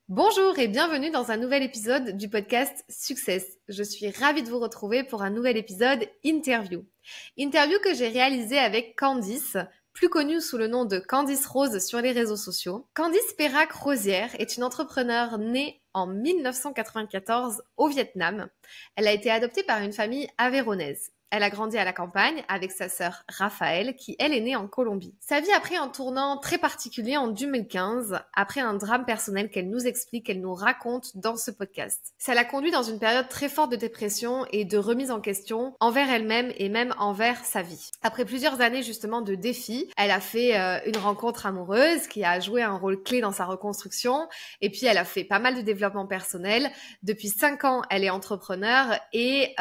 Bonjour et bienvenue dans un nouvel épisode du podcast Success. Je suis ravie de vous retrouver pour un nouvel épisode interview. Interview que j'ai réalisé avec Candice, plus connue sous le nom de Candice Rose sur les réseaux sociaux. Candice Perrac-Rosière est une entrepreneure née en 1994 au Vietnam. Elle a été adoptée par une famille aveyronnaise. Elle a grandi à la campagne avec sa sœur Raphaël, qui elle est née en Colombie. Sa vie a pris un tournant très particulier en 2015, après un drame personnel qu'elle nous explique, qu'elle nous raconte dans ce podcast. Ça l'a conduit dans une période très forte de dépression et de remise en question envers elle-même et même envers sa vie. Après plusieurs années justement de défis, elle a fait une rencontre amoureuse qui a joué un rôle clé dans sa reconstruction, et puis elle a fait pas mal de développement personnel. Depuis 5 ans, elle est entrepreneur et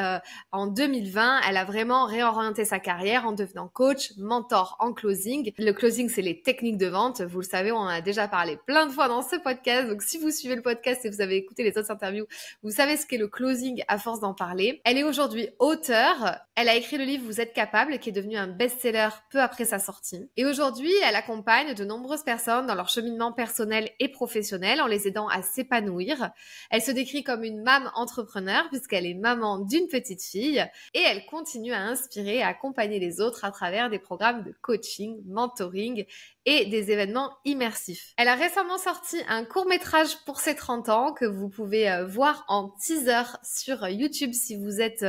en 2020, elle a vraiment réorienté sa carrière en devenant coach, mentor en closing. Le closing, c'est les techniques de vente. Vous le savez, on en a déjà parlé plein de fois dans ce podcast. Donc, si vous suivez le podcast et vous avez écouté les autres interviews, vous savez ce qu'est le closing à force d'en parler. Elle est aujourd'hui auteure. Elle a écrit le livre Vous êtes capable, qui est devenu un best-seller peu après sa sortie. Et aujourd'hui, elle accompagne de nombreuses personnes dans leur cheminement personnel et professionnel en les aidant à s'épanouir. Elle se décrit comme une maman entrepreneur puisqu'elle est maman d'une petite fille et elle continue à inspirer et à accompagner les autres à travers des programmes de coaching, mentoring et des événements immersifs. Elle a récemment sorti un court-métrage pour ses 30 ans que vous pouvez voir en teaser sur YouTube. Si vous êtes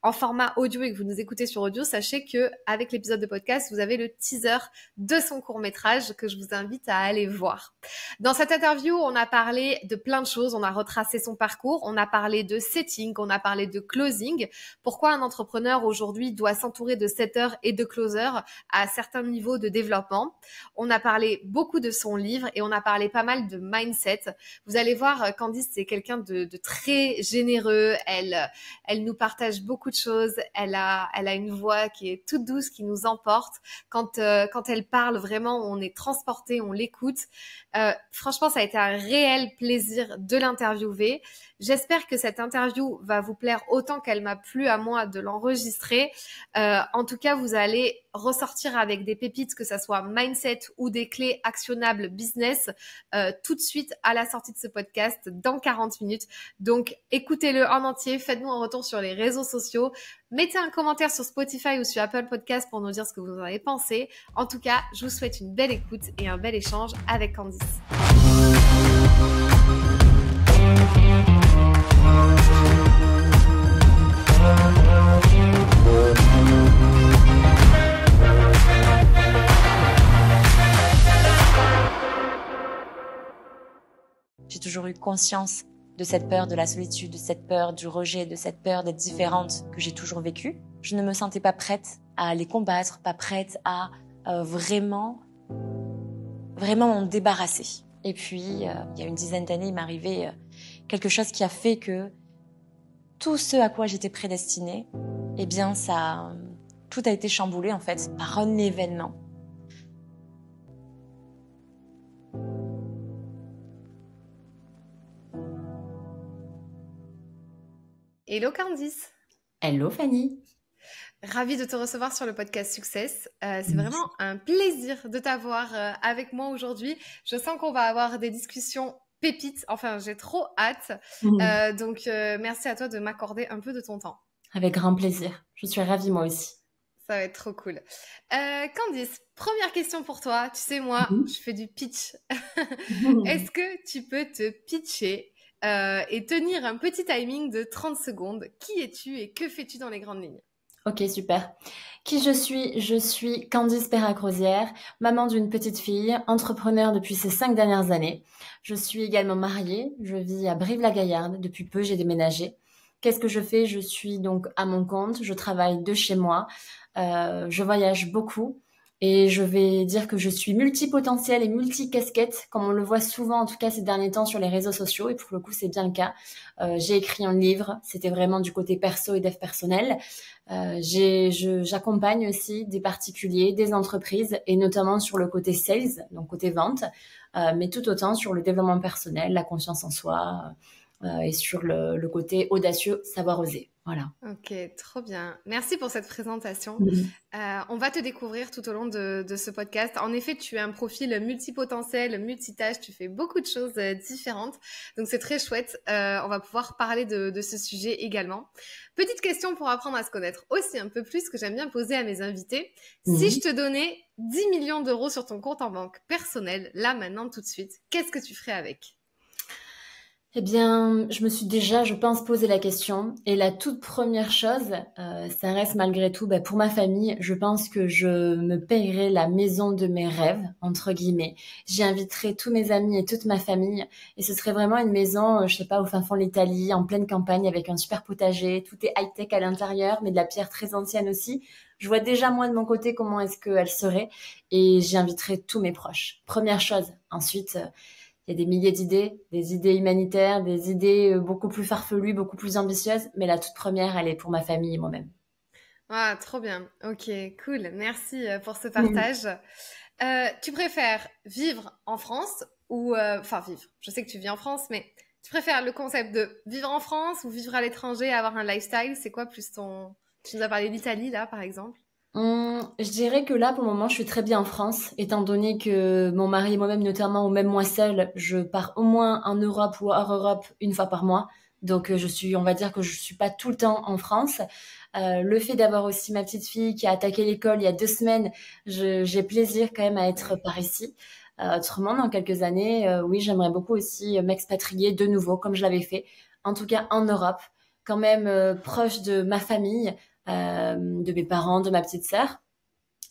en format audio et que vous nous écoutez sur audio, sachez que avec l'épisode de podcast, vous avez le teaser de son court-métrage que je vous invite à aller voir. Dans cette interview, on a parlé de plein de choses. On a retracé son parcours, on a parlé de setting, on a parlé de closing. Pourquoi un entrepreneur aujourd'hui doit s'entourer de setters et de closers à certains niveaux de développement. On a parlé beaucoup de son livre et on a parlé pas mal de mindset. Vous allez voir, Candice, c'est quelqu'un de très généreux. Elle nous partage beaucoup de choses. Elle a une voix qui est toute douce, qui nous emporte. Quand elle parle, vraiment, on est transporté, on l'écoute. Franchement, ça a été un réel plaisir de l'interviewer. J'espère que cette interview va vous plaire autant qu'elle m'a plu à moi de l'enregistrer. En tout cas, vous allez ressortir avec des pépites, que ça soit mindset ou des clés actionnables business, tout de suite à la sortie de ce podcast dans 40 minutes. Donc, écoutez-le en entier, faites-nous un retour sur les réseaux sociaux, mettez un commentaire sur Spotify ou sur Apple Podcast pour nous dire ce que vous en avez pensé. En tout cas, je vous souhaite une belle écoute et un bel échange avec Candice. J'ai toujours eu conscience de cette peur de la solitude, de cette peur du rejet, de cette peur d'être différente que j'ai toujours vécue. Je ne me sentais pas prête à les combattre, pas prête à vraiment m'en débarrasser. Et puis, il y a une dizaine d'années, il m'est arrivé quelque chose qui a fait que tout ce à quoi j'étais prédestinée, eh bien, tout a été chamboulé en fait par un événement. Hello Candice. Hello Fanny. Ravie de te recevoir sur le podcast Success. C'est vraiment un plaisir de t'avoir avec moi aujourd'hui. Je sens qu'on va avoir des discussions pépites. Enfin, j'ai trop hâte. Donc, merci à toi de m'accorder un peu de ton temps. Avec grand plaisir. Je suis ravie moi aussi. Ça va être trop cool. Candice, première question pour toi. Tu sais, moi, je fais du pitch. Est-ce que tu peux te pitcher et tenir un petit timing de 30 secondes? Qui es-tu et que fais-tu dans les grandes lignes? Ok, super. Qui je suis? Je suis Candice Perrac-Rosière, maman d'une petite fille, entrepreneur depuis ces 5 dernières années. Je suis également mariée, je vis à Brive-la-Gaillarde. Depuis peu, j'ai déménagé. Qu'est-ce que je fais? Je suis donc à mon compte, je travaille de chez moi, je voyage beaucoup. Et je vais dire que je suis multipotentielle et multicasquette, comme on le voit souvent, en tout cas ces derniers temps, sur les réseaux sociaux. Et pour le coup, c'est bien le cas. J'ai écrit un livre. C'était vraiment du côté perso et dev personnel. J'accompagne aussi des particuliers, des entreprises, et notamment sur le côté sales, donc côté vente, mais tout autant sur le développement personnel, la confiance en soi, et sur le côté audacieux, savoir oser. Voilà. Ok, trop bien. Merci pour cette présentation. On va te découvrir tout au long de ce podcast. En effet, tu as un profil multipotentiel, multitâche, tu fais beaucoup de choses différentes. Donc, c'est très chouette. On va pouvoir parler de ce sujet également. Petite question pour apprendre à se connaître aussi un peu plus, que j'aime bien poser à mes invités. Si je te donnais 10 millions d'euros sur ton compte en banque personnel, là, maintenant, tout de suite, qu'est-ce que tu ferais avec? Eh bien, je me suis déjà, je pense, posé la question. Et la toute première chose, ça reste malgré tout, pour ma famille, je pense que je me payerai la maison de mes rêves, entre guillemets. J'y inviterai tous mes amis et toute ma famille. Et ce serait vraiment une maison, je sais pas, au fin fond de l'Italie, en pleine campagne, avec un super potager. Tout est high-tech à l'intérieur, mais de la pierre très ancienne aussi. Je vois déjà, moi, de mon côté, comment est-ce qu'elle serait. Et j'y inviterai tous mes proches. Première chose. Ensuite, il y a des milliers d'idées, des idées humanitaires, des idées beaucoup plus farfelues, beaucoup plus ambitieuses, mais la toute première, elle est pour ma famille et moi-même. Ah, trop bien. Ok, cool. Merci pour ce partage. Tu préfères vivre en France ou... Enfin, vivre. Je sais que tu vis en France, mais tu préfères le concept de vivre en France ou vivre à l'étranger, avoir un lifestyle? C'est quoi plus ton... Tu nous as parlé d'Italie, là, par exemple. Je dirais que là, pour le moment, je suis très bien en France, étant donné que mon mari et moi-même, notamment, ou même moi seule, je pars au moins en Europe ou hors Europe une fois par mois. Donc, on va dire que je suis pas tout le temps en France. Le fait d'avoir aussi ma petite fille qui a attaqué l'école il y a 2 semaines, j'ai plaisir quand même à être par ici. Autrement, dans quelques années, oui, j'aimerais beaucoup aussi m'expatrier de nouveau, comme je l'avais fait, en tout cas en Europe, quand même proche de ma famille, de mes parents, de ma petite sœur.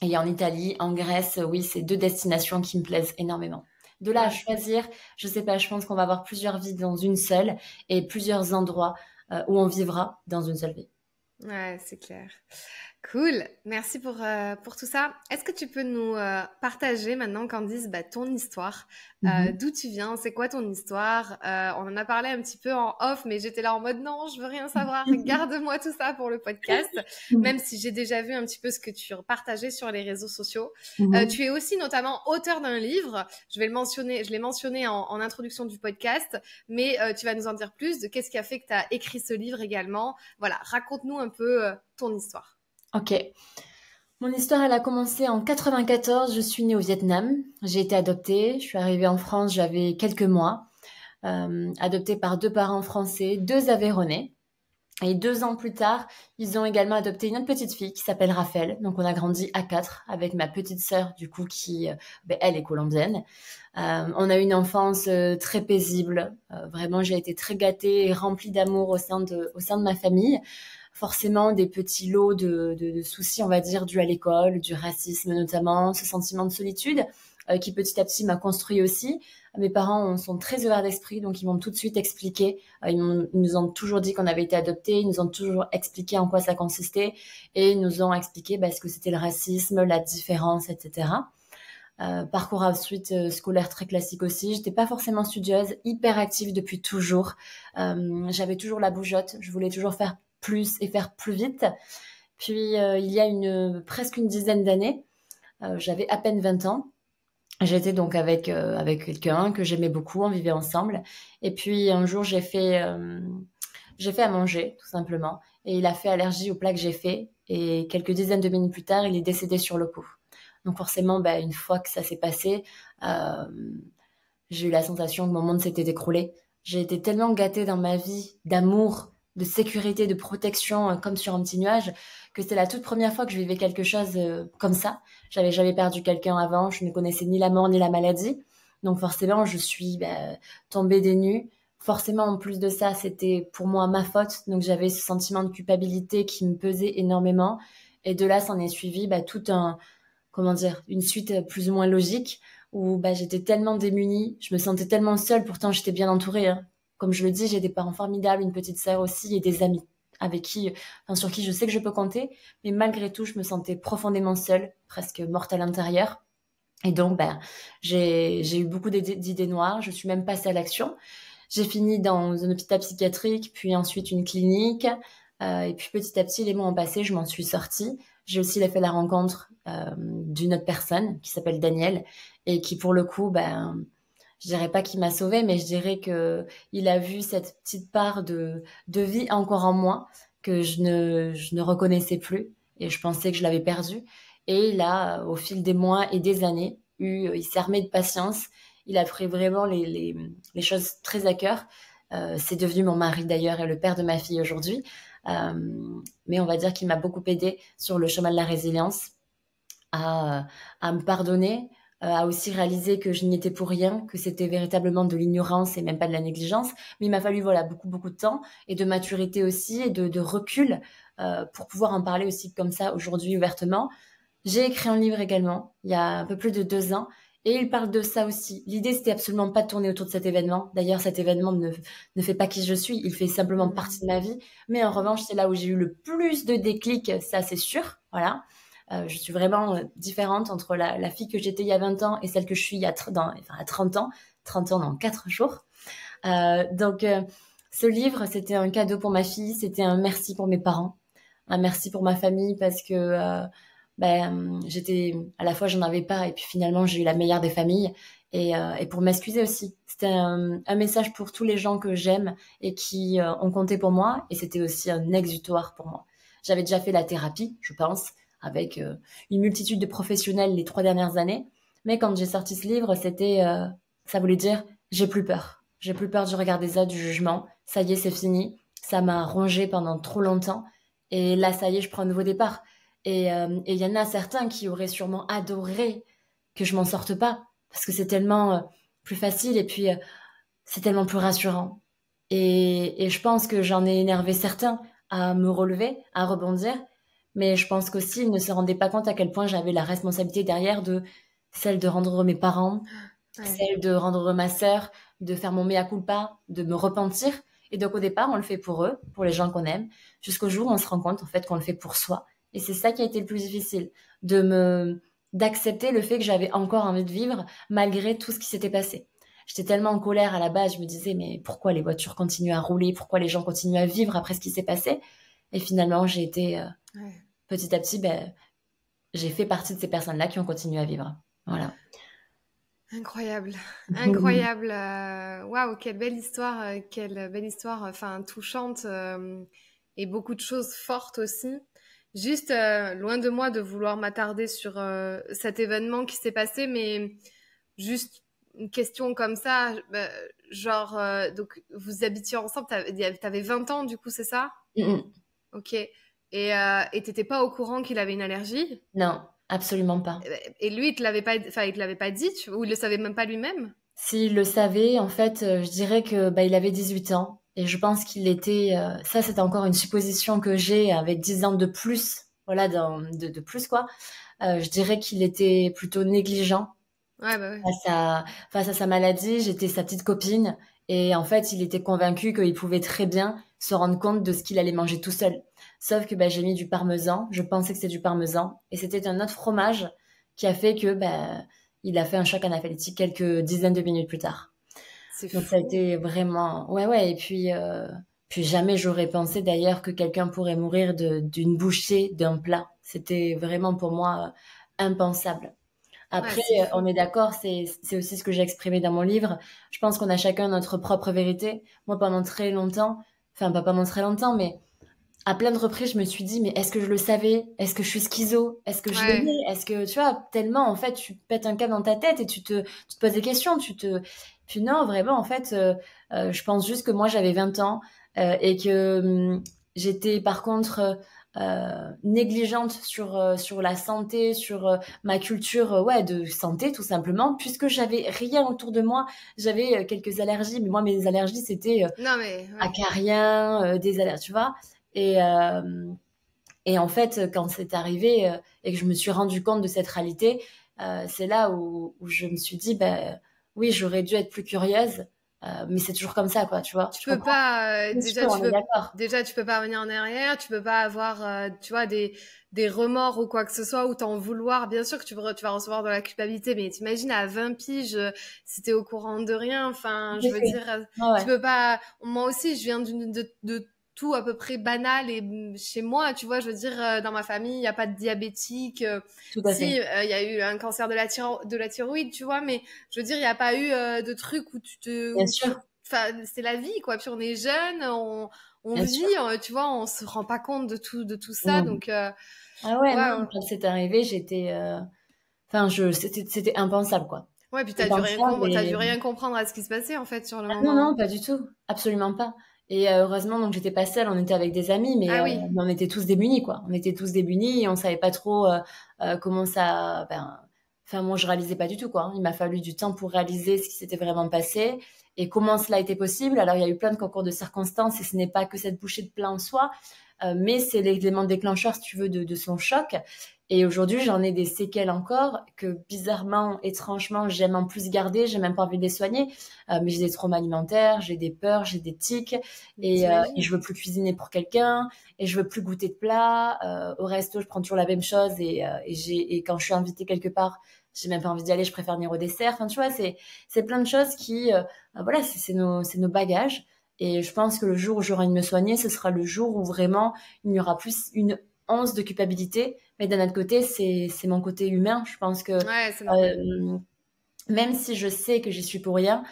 Et en Italie, en Grèce, oui, c'est 2 destinations qui me plaisent énormément. De là à Ouais, choisir, je sais pas, je pense qu'on va avoir plusieurs vies dans une seule et plusieurs endroits où on vivra dans une seule vie. ouais, c'est clair. Cool, merci pour tout ça. Est-ce que tu peux nous partager maintenant, Candice, ton histoire, Mhm. d'où tu viens, c'est quoi ton histoire? On en a parlé un petit peu en off, mais j'étais là en mode non, je veux rien savoir, garde-moi tout ça pour le podcast, même si j'ai déjà vu un petit peu ce que tu partageais sur les réseaux sociaux. Mhm. Tu es aussi notamment auteur d'un livre, je l'ai mentionné en introduction du podcast, mais tu vas nous en dire plus de qu'est-ce qui a fait que tu as écrit ce livre également. Voilà, raconte-nous un peu ton histoire. Ok. Mon histoire, elle a commencé en 94. Je suis née au Vietnam. J'ai été adoptée. Je suis arrivée en France, j'avais quelques mois. Adoptée par 2 parents français, 2 Aveyronnais. Et 2 ans plus tard, ils ont également adopté une autre petite fille qui s'appelle Raphaël. Donc, on a grandi à 4 avec ma petite sœur, du coup, qui, elle est colombienne. On a eu une enfance très paisible. Vraiment, j'ai été très gâtée et remplie d'amour au sein de ma famille. Forcément, des petits lots de soucis, on va dire, dus à l'école, du racisme notamment, ce sentiment de solitude qui petit à petit m'a construit aussi. Mes parents sont très ouverts d'esprit, donc ils m'ont tout de suite expliqué. Ils nous ont toujours dit qu'on avait été adoptés, ils nous ont toujours expliqué en quoi ça consistait et ils nous ont expliqué ce que c'était le racisme, la différence, etc. Parcours ensuite scolaire très classique aussi. J'étais pas forcément studieuse, hyper active depuis toujours. J'avais toujours la bougeotte, je voulais toujours faire plus et faire plus vite. Puis il y a presque une dizaine d'années, j'avais à peine 20 ans. J'étais donc avec quelqu'un que j'aimais beaucoup, on vivait ensemble. Et puis un jour, j'ai fait à manger, tout simplement. Et il a fait allergie au plat que j'ai fait. Et quelques dizaines de minutes plus tard, il est décédé sur le coup. Donc forcément, une fois que ça s'est passé, euh, j'ai eu la sensation que mon monde s'était écroulé. J'ai été tellement gâtée dans ma vie d'amour, de sécurité, de protection, comme sur un petit nuage, que c'était la toute première fois que je vivais quelque chose comme ça. J'avais jamais perdu quelqu'un avant, je ne connaissais ni la mort ni la maladie. Donc forcément, je suis tombée des nues. Forcément, en plus de ça, c'était pour moi ma faute. Donc j'avais ce sentiment de culpabilité qui me pesait énormément. Et de là, s'en est suivi tout un, comment dire, une suite plus ou moins logique où j'étais tellement démunie, je me sentais tellement seule, pourtant j'étais bien entourée, hein. Comme je le dis, j'ai des parents formidables, une petite sœur aussi et des amis sur qui je sais que je peux compter, mais malgré tout, je me sentais profondément seule, presque morte à l'intérieur. Et donc, j'ai eu beaucoup d'idées noires, je suis même passée à l'action. J'ai fini dans un hôpital psychiatrique, puis ensuite une clinique. Et puis petit à petit, les mois ont passé, je m'en suis sortie. J'ai aussi fait la rencontre d'une autre personne qui s'appelle Daniel et qui, pour le coup, Je dirais pas qu'il m'a sauvée, mais je dirais que il a vu cette petite part de vie encore en moi que je ne reconnaissais plus et je pensais que je l'avais perdue. Et il a, au fil des mois et des années, il s'est armé de patience. Il a pris vraiment les choses très à cœur. C'est devenu mon mari d'ailleurs et le père de ma fille aujourd'hui. Mais on va dire qu'il m'a beaucoup aidé sur le chemin de la résilience à me pardonner, à aussi réaliser que je n'y étais pour rien, que c'était véritablement de l'ignorance et même pas de la négligence. Mais il m'a fallu voilà beaucoup beaucoup de temps et de maturité aussi et de recul pour pouvoir en parler aussi comme ça aujourd'hui ouvertement. J'ai écrit un livre également il y a un peu plus de 2 ans. Et il parle de ça aussi. L'idée, c'était absolument pas de tourner autour de cet événement. D'ailleurs, cet événement ne fait pas qui je suis. Il fait simplement partie de ma vie. Mais en revanche, c'est là où j'ai eu le plus de déclics. Ça, c'est sûr. Voilà. Je suis vraiment différente entre la fille que j'étais il y a 20 ans et celle que je suis à 30 ans. 30 ans dans 4 jours. Donc, ce livre, c'était un cadeau pour ma fille. C'était un merci pour mes parents. Un merci pour ma famille parce que j'étais à la fois j'en avais pas et puis finalement j'ai eu la meilleure des familles et pour m'excuser aussi. C'était un message pour tous les gens que j'aime et qui ont compté pour moi et c'était aussi un exutoire pour moi. J'avais déjà fait la thérapie, je pense, avec une multitude de professionnels les 3 dernières années, mais quand j'ai sorti ce livre, ça voulait dire j'ai plus peur. J'ai plus peur du regard des autres, du jugement. Ça y est, c'est fini. Ça m'a rongé pendant trop longtemps et là ça y est, je prends un nouveau départ. Et il y en a certains qui auraient sûrement adoré que je m'en sorte pas, parce que c'est tellement plus facile et puis c'est tellement plus rassurant. Et je pense que j'en ai énervé certains à me relever, à rebondir, mais je pense qu'aussi ils ne se rendaient pas compte à quel point j'avais la responsabilité derrière de celle de rendre heureux mes parents, Ouais. celle de rendre heureux ma sœur, de faire mon mea culpa, de me repentir. Et donc au départ, on le fait pour eux, pour les gens qu'on aime, jusqu'au jour où on se rend compte en fait qu'on le fait pour soi. Et c'est ça qui a été le plus difficile, d'accepter le fait que j'avais encore envie de vivre malgré tout ce qui s'était passé. J'étais tellement en colère à la base, je me disais mais pourquoi les voitures continuent à rouler, pourquoi les gens continuent à vivre après ce qui s'est passé. Et finalement, j'ai été Ouais. petit à petit, j'ai fait partie de ces personnes-là qui ont continué à vivre. Voilà. Incroyable, incroyable. Waouh, quelle belle histoire, enfin touchante et beaucoup de choses fortes aussi. Juste loin de moi de vouloir m'attarder sur cet événement qui s'est passé, mais juste une question comme ça, genre donc vous habitiez ensemble, t'avais 20 ans du coup, c'est ça? Mm. Ok. Et t'étais pas au courant qu'il avait une allergie? Non, absolument pas. Et lui, il te l'avait pas dit, ou il le savait même pas lui-même? S'il le savait, en fait, je dirais que il avait 18 ans et je pense qu'il était. Ça, c'est encore une supposition que j'ai avec 10 ans de plus, voilà, de plus quoi. Je dirais qu'il était plutôt négligent Ouais, bah ouais. face à sa maladie. J'étais sa petite copine et en fait, il était convaincu qu'il pouvait très bien se rendre compte de ce qu'il allait manger tout seul. Sauf que j'ai mis du parmesan. Je pensais que c'était du parmesan et c'était un autre fromage qui a fait que il a fait un choc anaphylactique quelques dizaines de minutes plus tard. C'est Donc ça a fou. été vraiment ouais et puis jamais j'aurais pensé d'ailleurs que quelqu'un pourrait mourir d'une bouchée d'un plat. C'était vraiment pour moi impensable. Ouais, Après, c'est on fou. est d'accord, c'est aussi ce que j'ai exprimé dans mon livre. Je pense qu'on a chacun notre propre vérité. Moi, pendant très longtemps, enfin pas pendant très longtemps, mais à plein de reprises, je me suis dit, mais est-ce que je le savais? Est-ce que je suis schizo? Est-ce que je Ouais. l'aimais? Est-ce que, tu vois, tellement, en fait, tu pètes un câble dans ta tête et tu te poses des questions, puis non, vraiment, en fait, je pense juste que moi, j'avais 20 ans, et que j'étais, par contre, négligente sur la santé, sur ma culture, ouais, de santé, tout simplement, puisque j'avais rien autour de moi. J'avais quelques allergies, mais moi, mes allergies, c'était Non, mais ouais. acariens, des allergies, tu vois. Et, euh, et en fait, quand c'est arrivé et que je me suis rendu compte de cette réalité, c'est là où je me suis dit, oui, j'aurais dû être plus curieuse, mais c'est toujours comme ça, quoi, tu vois. Tu Je peux comprends. pas, Bien sûr, on est d'accord. déjà, tu peux pas revenir en arrière, tu peux pas avoir, tu vois, des remords ou quoi que ce soit, ou t'en vouloir. Bien sûr que tu vas recevoir de la culpabilité, mais t'imagines à 20 piges, si t'es au courant de rien, enfin, Tout je à veux fait. dire, Ouais, tu ouais. peux pas, moi aussi, je viens de tout à peu près banal. Et chez moi, tu vois, je veux dire, dans ma famille, il n'y a pas de diabétique. Tout à Si, fait. il y a eu un cancer de la thyroïde, tu vois, mais je veux dire, il n'y a pas eu de truc Bien sûr, enfin, c'est la vie, quoi. Puis on est jeune, on bien vit, sûr. tu vois, on se rend pas compte de tout ça. Mm. Donc, Ah ouais, ouais, non, ouais. quand c'est arrivé, j'étais... Enfin, c'était impensable, quoi. Ouais, puis Impensable t'as et... dû rien comprendre à ce qui se passait, en fait, sur le Ah non, moment. non, pas du tout. Absolument pas. Et heureusement, donc, j'étais pas seule. On était avec des amis, Ah oui. mais on était tous démunis, quoi. On était tous démunis et on savait pas trop comment ça... Ben... Enfin, moi, je réalisais pas du tout, quoi. Il m'a fallu du temps pour réaliser ce qui s'était vraiment passé et comment cela était possible. Alors, il y a eu plein de concours de circonstances et ce n'est pas que cette bouchée de plein en soi, mais c'est l'élément déclencheur, si tu veux, de son choc. Et aujourd'hui, j'en ai des séquelles encore que bizarrement, étrangement, j'aime en plus garder. J'ai même pas envie de les soigner. Mais j'ai des traumas alimentaires, j'ai des peurs, j'ai des tics, et J'imagine. je veux plus cuisiner pour quelqu'un, et je veux plus goûter de plat. Au resto, je prends toujours la même chose, et quand je suis invitée quelque part, j'ai même pas envie d'y aller, je préfère venir au dessert. Enfin, tu vois, c'est plein de choses qui, voilà, c'est nos bagages. Et je pense que le jour où j'aurai envie de me soigner, ce sera le jour où vraiment il y aura plus une once de culpabilité. Mais d'un autre côté, c'est mon côté humain. Je pense que Ouais, c'est normal. même si je sais que j'y suis pour rien,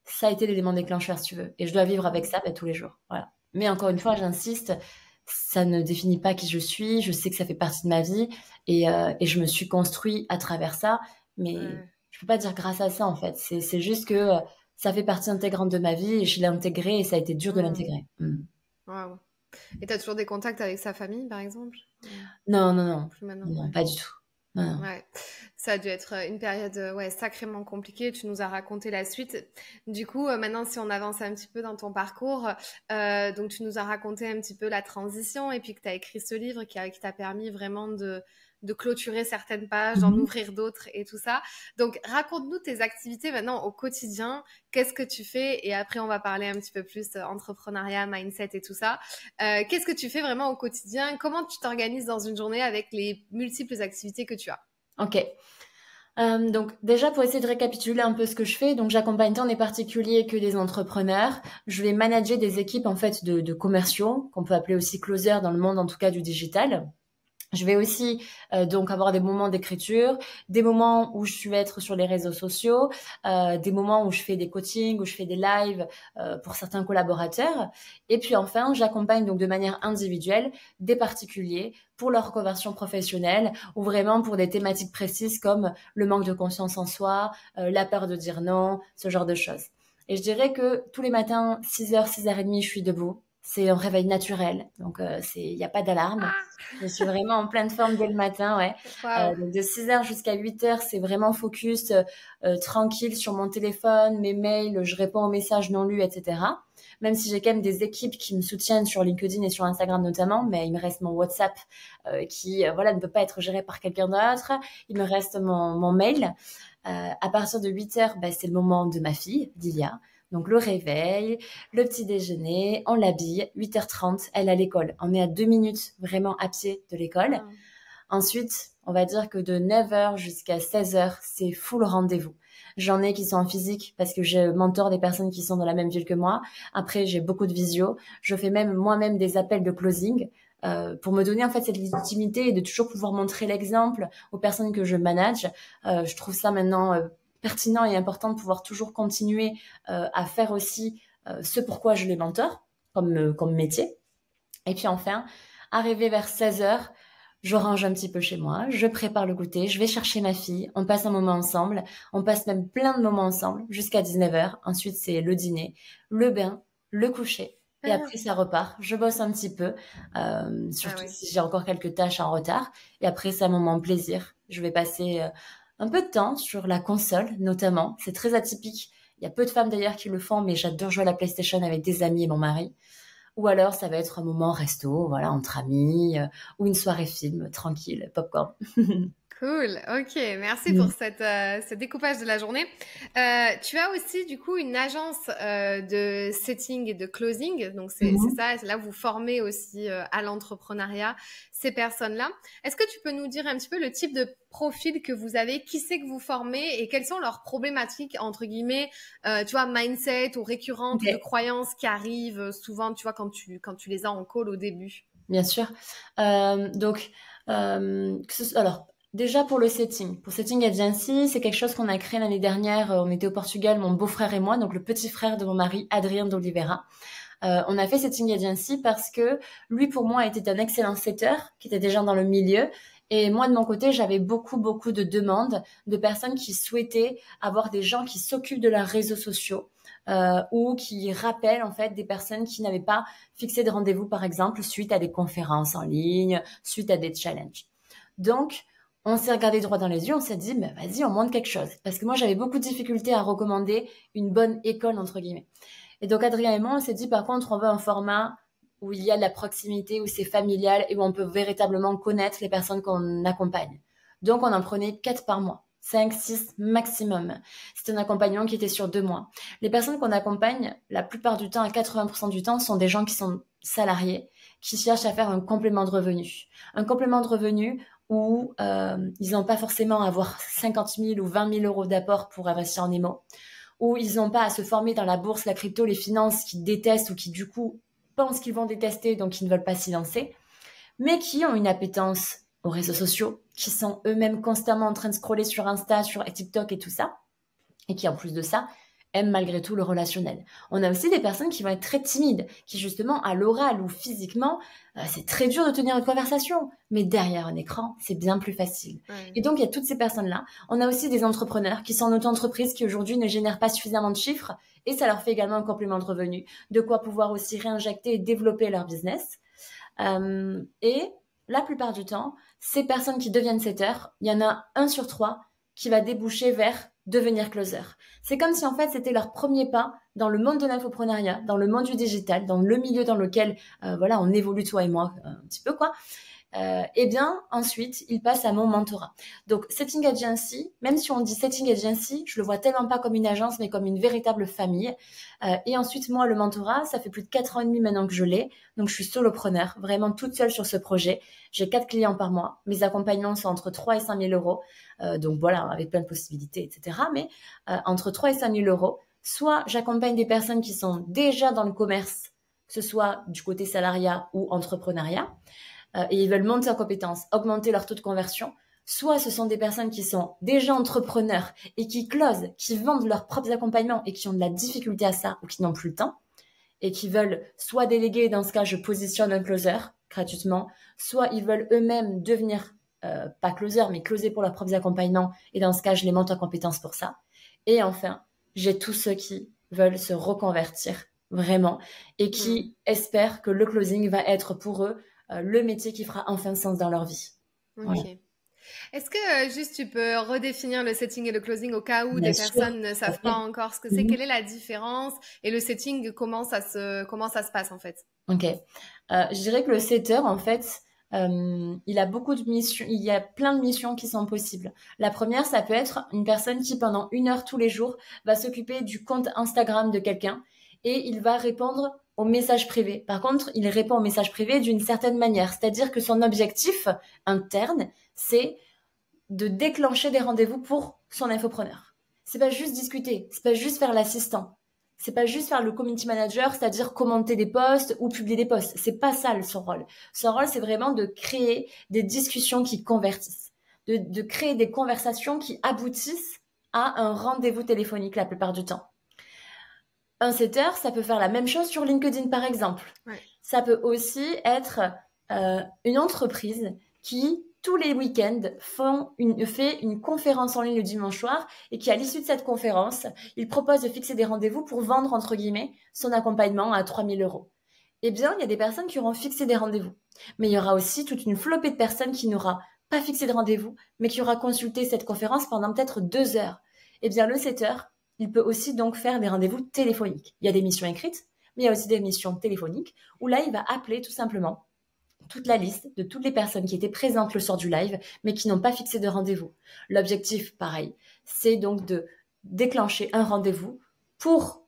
ça a été l'élément déclencheur, si tu veux. Et je dois vivre avec Mm. ça tous les jours. Voilà. Mais encore une fois, j'insiste, ça ne définit pas qui je suis. Je sais que ça fait partie de ma vie et je me suis construit à travers ça. Mais Ouais. je peux pas dire grâce à ça, en fait. C'est juste que ça fait partie intégrante de ma vie et je l'ai intégré et ça a été dur de Mm. l'intégrer. Mm. Waouh. Et t'as toujours des contacts avec sa famille, par exemple? Non, non, non. Plus maintenant, Non, ouais. pas du tout. Non, non. Ouais, ça a dû être une période ouais, sacrément compliquée. Tu nous as raconté la suite. Du coup, maintenant, si on avance un petit peu dans ton parcours, donc tu nous as raconté un petit peu la transition et puis que tu as écrit ce livre qui t'a permis vraiment de clôturer certaines pages, d'en Mhm. ouvrir d'autres et tout ça. Donc, raconte-nous tes activités maintenant au quotidien. Qu'est-ce que tu fais? Et après, on va parler un petit peu plus entrepreneuriat, mindset et tout ça. Qu'est-ce que tu fais vraiment au quotidien? Comment tu t'organises dans une journée avec les multiples activités que tu as? Ok. Donc déjà pour essayer de récapituler un peu ce que je fais, donc j'accompagne tant des particuliers que des entrepreneurs. Je vais manager des équipes en fait de commerciaux qu'on peut appeler aussi closers dans le monde en tout cas du digital. Je vais aussi donc avoir des moments d'écriture, des moments où je vais être sur les réseaux sociaux, des moments où je fais des coachings, où je fais des lives pour certains collaborateurs. Et puis enfin, j'accompagne donc de manière individuelle des particuliers pour leur reconversion professionnelle ou vraiment pour des thématiques précises comme le manque de confiance en soi, la peur de dire non, ce genre de choses. Et je dirais que tous les matins, 6h, 6h30, je suis debout. C'est un réveil naturel, donc il n'y a pas d'alarme. Je suis vraiment en pleine forme dès le matin, ouais. Waouh. Donc de 6h jusqu'à 8h, c'est vraiment focus, tranquille sur mon téléphone, mes mails, je réponds aux messages non lus, etc. Même si j'ai quand même des équipes qui me soutiennent sur LinkedIn et sur Instagram notamment, mais il me reste mon WhatsApp qui voilà, ne peut pas être géré par quelqu'un d'autre. Il me reste mon mail. À partir de 8h, bah, c'est le moment de ma fille, Lilia. Donc le réveil, le petit déjeuner, on l'habille, 8h30, elle à l'école. On est à 2 minutes vraiment à pied de l'école. Ah. Ensuite, on va dire que de 9h jusqu'à 16h, c'est full rendez-vous. J'en ai qui sont en physique parce que je mentor des personnes qui sont dans la même ville que moi. Après, j'ai beaucoup de visio. Je fais même moi-même des appels de closing pour me donner en fait cette légitimité et de toujours pouvoir montrer l'exemple aux personnes que je manage. Je trouve ça maintenant pertinent et important de pouvoir toujours continuer à faire aussi ce pourquoi je les mentor comme métier. Et puis enfin, arrivé vers 16h, je range un petit peu chez moi, je prépare le goûter, je vais chercher ma fille, on passe un moment ensemble, on passe même plein de moments ensemble jusqu'à 19h. Ensuite, c'est le dîner, le bain, le coucher. Et Ah, après, ça repart. Je bosse un petit peu, ah surtout ouais. si j'ai encore quelques tâches en retard. Et après, c'est un moment plaisir. Je vais passer un peu de temps sur la console, notamment. C'est très atypique. Il y a peu de femmes d'ailleurs qui le font, mais j'adore jouer à la PlayStation avec des amis et mon mari. Ou alors, ça va être un moment resto, voilà, entre amis, ou une soirée film, tranquille, popcorn. Cool, ok, merci pour ce découpage de la journée. Tu as aussi du coup une agence de setting et de closing, donc c'est Mhm. ça, c'est là où vous formez aussi à l'entrepreneuriat ces personnes-là. Est-ce que tu peux nous dire un petit peu le type de profil que vous avez, qui c'est que vous formez et quelles sont leurs problématiques entre guillemets, tu vois, mindset ou récurrentes ou de Ok, croyances qui arrivent souvent, tu vois, quand tu les as en call au début. bien sûr. Donc, alors, déjà pour Setting Agency, c'est quelque chose qu'on a créé l'année dernière. On était au Portugal, mon beau-frère et moi, donc le petit frère de mon mari, Adrien d'Oliveira. On a fait Setting Agency parce que lui, pour moi, était un excellent setter qui était déjà dans le milieu. Et moi, de mon côté, j'avais beaucoup, beaucoup de demandes de personnes qui souhaitaient avoir des gens qui s'occupent de leurs réseaux sociaux ou qui rappellent en fait des personnes qui n'avaient pas fixé de rendez-vous, par exemple, suite à des conférences en ligne, suite à des challenges. Donc, on s'est regardé droit dans les yeux, on s'est dit, mais vas-y, on monte quelque chose. Parce que moi, j'avais beaucoup de difficultés à recommander une bonne école, entre guillemets. Et donc, Adrien et moi, on s'est dit, par contre, on veut un format où il y a de la proximité, où c'est familial et où on peut véritablement connaître les personnes qu'on accompagne. Donc, on en prenait 4 par mois. 5, 6 maximum. C'est un accompagnement qui était sur 2 mois. Les personnes qu'on accompagne, la plupart du temps, à 80% du temps, sont des gens qui sont salariés, qui cherchent à faire un complément de revenu. Un complément de revenu où ils n'ont pas forcément à avoir 50 000 ou 20 000 euros d'apport pour investir en IMO, où ils n'ont pas à se former dans la bourse, la crypto, les finances qu'ils détestent ou qui du coup pensent qu'ils vont détester, donc ils ne veulent pas s'y lancer, mais qui ont une appétence aux réseaux sociaux, qui sont eux-mêmes constamment en train de scroller sur Insta, sur TikTok et tout ça, et qui en plus de ça aiment malgré tout le relationnel. On a aussi des personnes qui vont être très timides, qui justement à l'oral ou physiquement, c'est très dur de tenir une conversation, mais derrière un écran, c'est bien plus facile. Ouais. Et donc il y a toutes ces personnes-là. On a aussi des entrepreneurs qui sont en auto-entreprise qui aujourd'hui ne génèrent pas suffisamment de chiffres et ça leur fait également un complément de revenu, de quoi pouvoir aussi réinjecter et développer leur business. Et la plupart du temps, ces personnes qui deviennent setters, il y en a 1 sur 3 qui va déboucher vers devenir closer. C'est comme si en fait c'était leur premier pas dans le monde de l'infoprenariat, dans le monde du digital, dans le milieu dans lequel voilà on évolue toi et moi un petit peu quoi. Eh bien, ensuite, il passe à mon mentorat. Donc, Setting Agency, même si on dit Setting Agency, je le vois tellement pas comme une agence, mais comme une véritable famille. Et ensuite, moi, le mentorat, ça fait plus de 4 ans et demi maintenant que je l'ai. Donc, je suis solopreneur, vraiment toute seule sur ce projet. J'ai 4 clients par mois. Mes accompagnements sont entre 3 et 5 000 euros. Donc, voilà, avec plein de possibilités, etc. Mais entre 3 et 5 000 euros, soit j'accompagne des personnes qui sont déjà dans le commerce, que ce soit du côté salariat ou entrepreneuriat, et ils veulent monter en compétences, augmenter leur taux de conversion, soit ce sont des personnes qui sont déjà entrepreneurs et qui closent, qui vendent leurs propres accompagnements et qui ont de la difficulté à ça ou qui n'ont plus le temps et qui veulent soit déléguer, dans ce cas je positionne un closer gratuitement, soit ils veulent eux-mêmes devenir pas closer mais closer pour leurs propres accompagnements et dans ce cas je les monte en compétences pour ça. Et enfin, j'ai tous ceux qui veulent se reconvertir vraiment et Hmm. qui espèrent que le closing va être pour eux le métier qui fera enfin sens dans leur vie. Voilà. Ok. Est-ce que juste tu peux redéfinir le setting et le closing au cas où Bien des sûr, personnes ne tout à savent pas fait. encore ce que c'est? Mhm. Quelle est la différence? Et le setting, comment ça se passe en fait? Ok. Je dirais que le setter, en fait, il a beaucoup de missions, il y a plein de missions qui sont possibles. La première, ça peut être une personne qui, pendant 1 heure tous les jours, va s'occuper du compte Instagram de quelqu'un et il va répondre aux messages privés. Par contre, il répond aux messages privés d'une certaine manière, c'est-à-dire que son objectif interne, c'est de déclencher des rendez-vous pour son infopreneur. C'est pas juste discuter, c'est pas juste faire l'assistant, c'est pas juste faire le community manager, c'est-à-dire commenter des posts ou publier des posts. C'est pas ça son rôle. Son rôle, c'est vraiment de créer des discussions qui convertissent, de créer des conversations qui aboutissent à un rendez-vous téléphonique la plupart du temps. Un setter, ça peut faire la même chose sur LinkedIn par exemple. Ouais. Ça peut aussi être une entreprise qui, tous les week-ends, fait une conférence en ligne le dimanche soir et qui, à l'issue de cette conférence, il propose de fixer des rendez-vous pour vendre, entre guillemets, son accompagnement à 3 000 euros. Eh bien, il y a des personnes qui auront fixé des rendez-vous. Mais il y aura aussi toute une flopée de personnes qui n'aura pas fixé de rendez-vous, mais qui aura consulté cette conférence pendant peut-être 2 heures. Eh bien, le setter, il peut aussi donc faire des rendez-vous téléphoniques. Il y a des missions écrites, mais il y a aussi des missions téléphoniques où là, il va appeler tout simplement toute la liste de toutes les personnes qui étaient présentes le soir du live, mais qui n'ont pas fixé de rendez-vous. L'objectif, pareil, c'est donc de déclencher un rendez-vous pour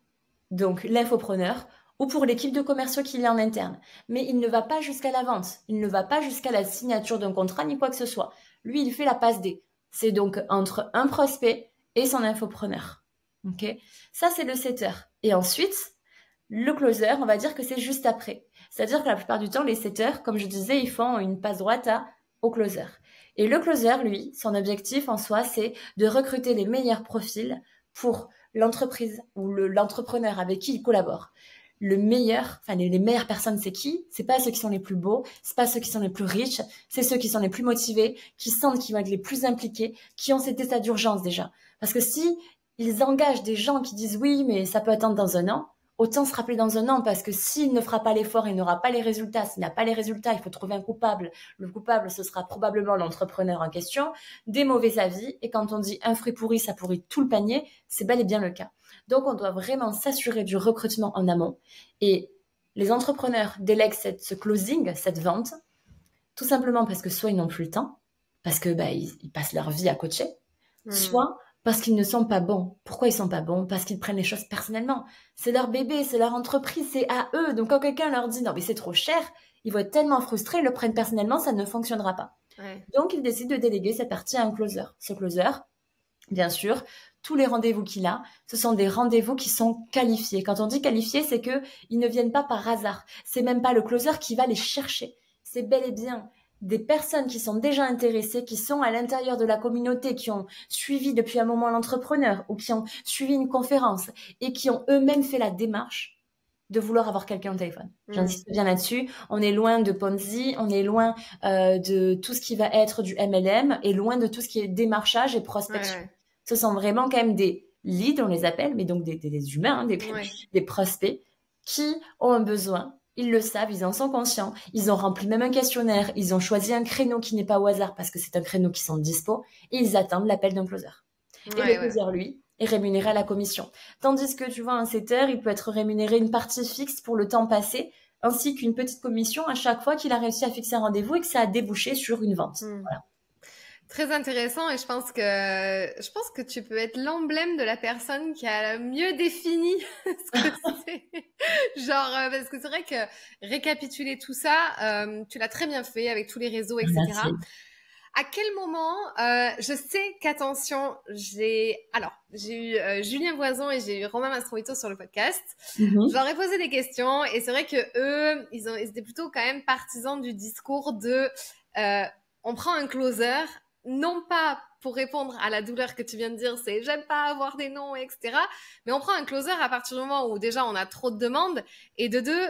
donc l'infopreneur ou pour l'équipe de commerciaux qu'il y a en interne. Mais il ne va pas jusqu'à la vente, il ne va pas jusqu'à la signature d'un contrat ni quoi que ce soit. Lui, il fait la passe D. C'est donc entre un prospect et son infopreneur. Okay, ça, c'est le setter. Et ensuite, le closer, on va dire que c'est juste après. C'est-à-dire que la plupart du temps, les setters, comme je disais, ils font une passe droite au closer. Et le closer, lui, son objectif en soi, c'est de recruter les meilleurs profils pour l'entreprise ou l'entrepreneur avec qui il collabore. Le meilleur, enfin les meilleures personnes, c'est qui? C'est pas ceux qui sont les plus beaux, c'est pas ceux qui sont les plus riches, c'est ceux qui sont les plus motivés, qui sentent qu'ils vont être les plus impliqués, qui ont cet état d'urgence déjà. Parce que si ils engagent des gens qui disent oui, mais ça peut attendre dans un an, autant se rappeler dans un an, parce que s'il ne fera pas l'effort, il n'aura pas les résultats. S'il n'a pas les résultats, il faut trouver un coupable. Le coupable, ce sera probablement l'entrepreneur en question, des mauvais avis. Et quand on dit un fruit pourri, ça pourrit tout le panier, c'est bel et bien le cas. Donc, on doit vraiment s'assurer du recrutement en amont. Et les entrepreneurs délèguent ce closing, cette vente, tout simplement parce que soit ils n'ont plus le temps, parce que ils passent leur vie à coacher, soit parce qu'ils ne sont pas bons. Pourquoi ils sont pas bons? Parce qu'ils prennent les choses personnellement. C'est leur bébé, c'est leur entreprise, c'est à eux. Donc quand quelqu'un leur dit non mais c'est trop cher, ils vont être tellement frustrés, ils le prennent personnellement, ça ne fonctionnera pas. Ouais. Donc ils décident de déléguer cette partie à un closer. Ce closer, bien sûr, tous les rendez-vous qu'il a, ce sont des rendez-vous qui sont qualifiés. Quand on dit qualifiés, c'est que ils ne viennent pas par hasard. C'est même pas le closer qui va les chercher. C'est bel et bien des personnes qui sont déjà intéressées, qui sont à l'intérieur de la communauté, qui ont suivi depuis un moment l'entrepreneur ou qui ont suivi une conférence et qui ont eux-mêmes fait la démarche de vouloir avoir quelqu'un au téléphone. J'insiste bien là-dessus. On est loin de Ponzi, on est loin de tout ce qui va être du MLM et loin de tout ce qui est démarchage et prospection. Ouais. Ce sont vraiment quand même des leads, on les appelle, mais donc des humains, des prospects qui ont un besoin. Ils le savent, ils en sont conscients. Ils ont rempli même un questionnaire. Ils ont choisi un créneau qui n'est pas au hasard parce que c'est un créneau qui sont dispo. Et ils attendent l'appel d'un closer. Et le closer, lui, est rémunéré à la commission. Tandis que, tu vois, un setter, il peut être rémunéré une partie fixe pour le temps passé, ainsi qu'une petite commission à chaque fois qu'il a réussi à fixer un rendez-vous et que ça a débouché sur une vente. Voilà. Très intéressant et je pense que tu peux être l'emblème de la personne qui a mieux défini ce que c'est. Genre, parce que c'est vrai que récapituler tout ça, tu l'as très bien fait avec tous les réseaux, etc. Merci. À quel moment, je sais qu'attention, j'ai eu Julien Voison et j'ai eu Romain Mastrovito sur le podcast. Je leur ai posé des questions et c'est vrai que eux, ils étaient plutôt quand même partisans du discours de on prend un closer, non pas pour répondre à la douleur que tu viens de dire, c'est j'aime pas avoir des noms, etc. Mais on prend un closer à partir du moment où déjà on a trop de demandes et de deux,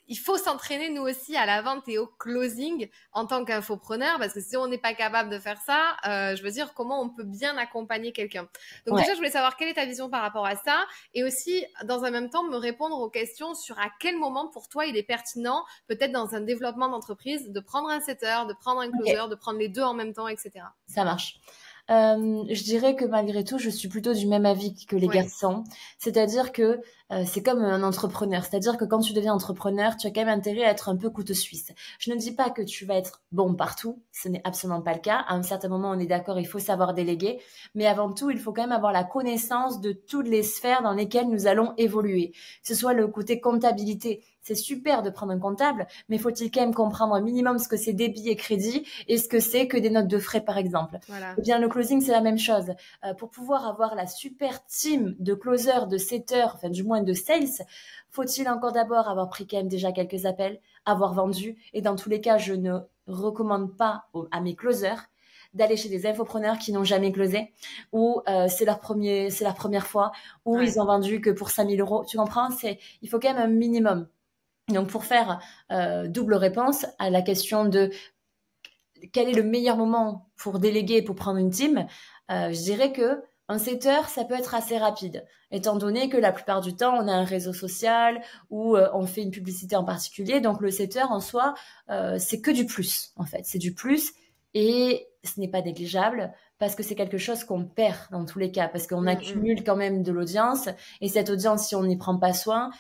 il faut s'entraîner nous aussi à la vente et au closing en tant qu'infopreneur parce que si on n'est pas capable de faire ça, je veux dire comment on peut bien accompagner quelqu'un. Donc déjà je voulais savoir quelle est ta vision par rapport à ça et aussi dans un même temps me répondre aux questions sur à quel moment pour toi il est pertinent peut-être dans un développement d'entreprise de prendre un setter, de prendre un closer, de prendre les deux en même temps, etc. Ça marche. Je dirais que malgré tout, je suis plutôt du même avis que les garçons. C'est-à-dire que c'est comme un entrepreneur. C'est-à-dire que quand tu deviens entrepreneur, tu as quand même intérêt à être un peu couteau suisse. Je ne dis pas que tu vas être bon partout. Ce n'est absolument pas le cas. À un certain moment, on est d'accord, il faut savoir déléguer. Mais avant tout, il faut quand même avoir la connaissance de toutes les sphères dans lesquelles nous allons évoluer. Que ce soit le côté comptabilité. C'est super de prendre un comptable, mais faut-il quand même comprendre un minimum ce que c'est débit et crédit et ce que c'est que des notes de frais, par exemple. Voilà. Eh bien, le closing, c'est la même chose. Pour pouvoir avoir la super team de closers, de setters, enfin du moins de sales, faut-il encore d'abord avoir pris quand même déjà quelques appels, avoir vendu. Et dans tous les cas, je ne recommande pas à mes closers d'aller chez des infopreneurs qui n'ont jamais closé, ou c'est la première fois, ou ils ont vendu que pour 5 000 euros. Tu comprends? Il faut quand même un minimum. Donc, pour faire double réponse à la question de quel est le meilleur moment pour déléguer, pour prendre une team, je dirais que un setter, ça peut être assez rapide, étant donné que la plupart du temps, on a un réseau social ou on fait une publicité en particulier. Donc, le setter, en soi, c'est que du plus, en fait. C'est du plus et ce n'est pas négligeable parce que c'est quelque chose qu'on perd dans tous les cas, parce qu'on accumule quand même de l'audience et cette audience, si on n'y prend pas soin,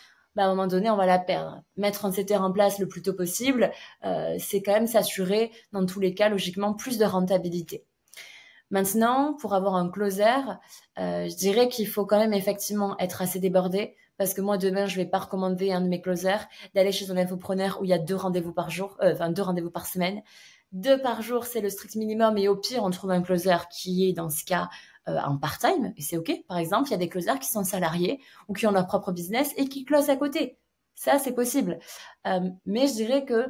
à un moment donné, on va la perdre. Mettre un CTR en place le plus tôt possible, c'est quand même s'assurer, dans tous les cas, logiquement, plus de rentabilité. Maintenant, pour avoir un closer, je dirais qu'il faut quand même effectivement être assez débordé, parce que moi, demain, je vais pas recommander à un de mes closers d'aller chez un infopreneur où il y a 2 rendez-vous par jour, 2 rendez-vous par semaine. 2 par jour, c'est le strict minimum, et au pire, on trouve un closer qui est, dans ce cas, en part-time, et c'est OK. Par exemple, il y a des closers qui sont salariés ou qui ont leur propre business et qui closent à côté. Ça, c'est possible. Mais je dirais que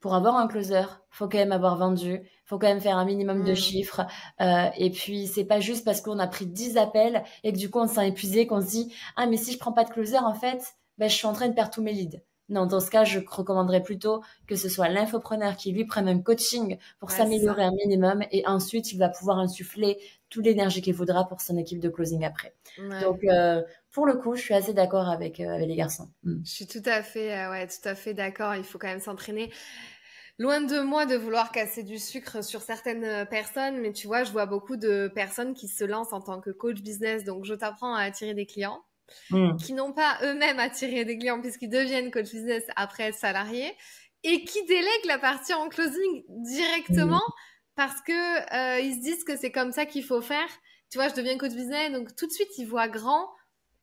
pour avoir un closer, faut quand même avoir vendu, faut quand même faire un minimum de chiffres. Et puis, c'est pas juste parce qu'on a pris 10 appels et que du coup, on s'est épuisé qu'on se dit « Ah, mais si je prends pas de closer, en fait, je suis en train de perdre tous mes leads. » Non, dans ce cas, je recommanderais plutôt que ce soit l'infopreneur qui lui prenne un coaching pour s'améliorer un minimum, et ensuite, il va pouvoir insuffler toute l'énergie qu'il voudra pour son équipe de closing après. Ouais. Donc, pour le coup, je suis assez d'accord avec les garçons. Je suis tout à fait d'accord. Il faut quand même s'entraîner. Loin de moi de vouloir casser du sucre sur certaines personnes, mais tu vois, je vois beaucoup de personnes qui se lancent en tant que coach business, donc je t'apprends à attirer des clients, qui n'ont pas eux-mêmes attiré des clients puisqu'ils deviennent coach business après être salariés, et qui délèguent la partie en closing directement parce que ils se disent que c'est comme ça qu'il faut faire. Tu vois, je deviens coach business, donc tout de suite ils voient grand.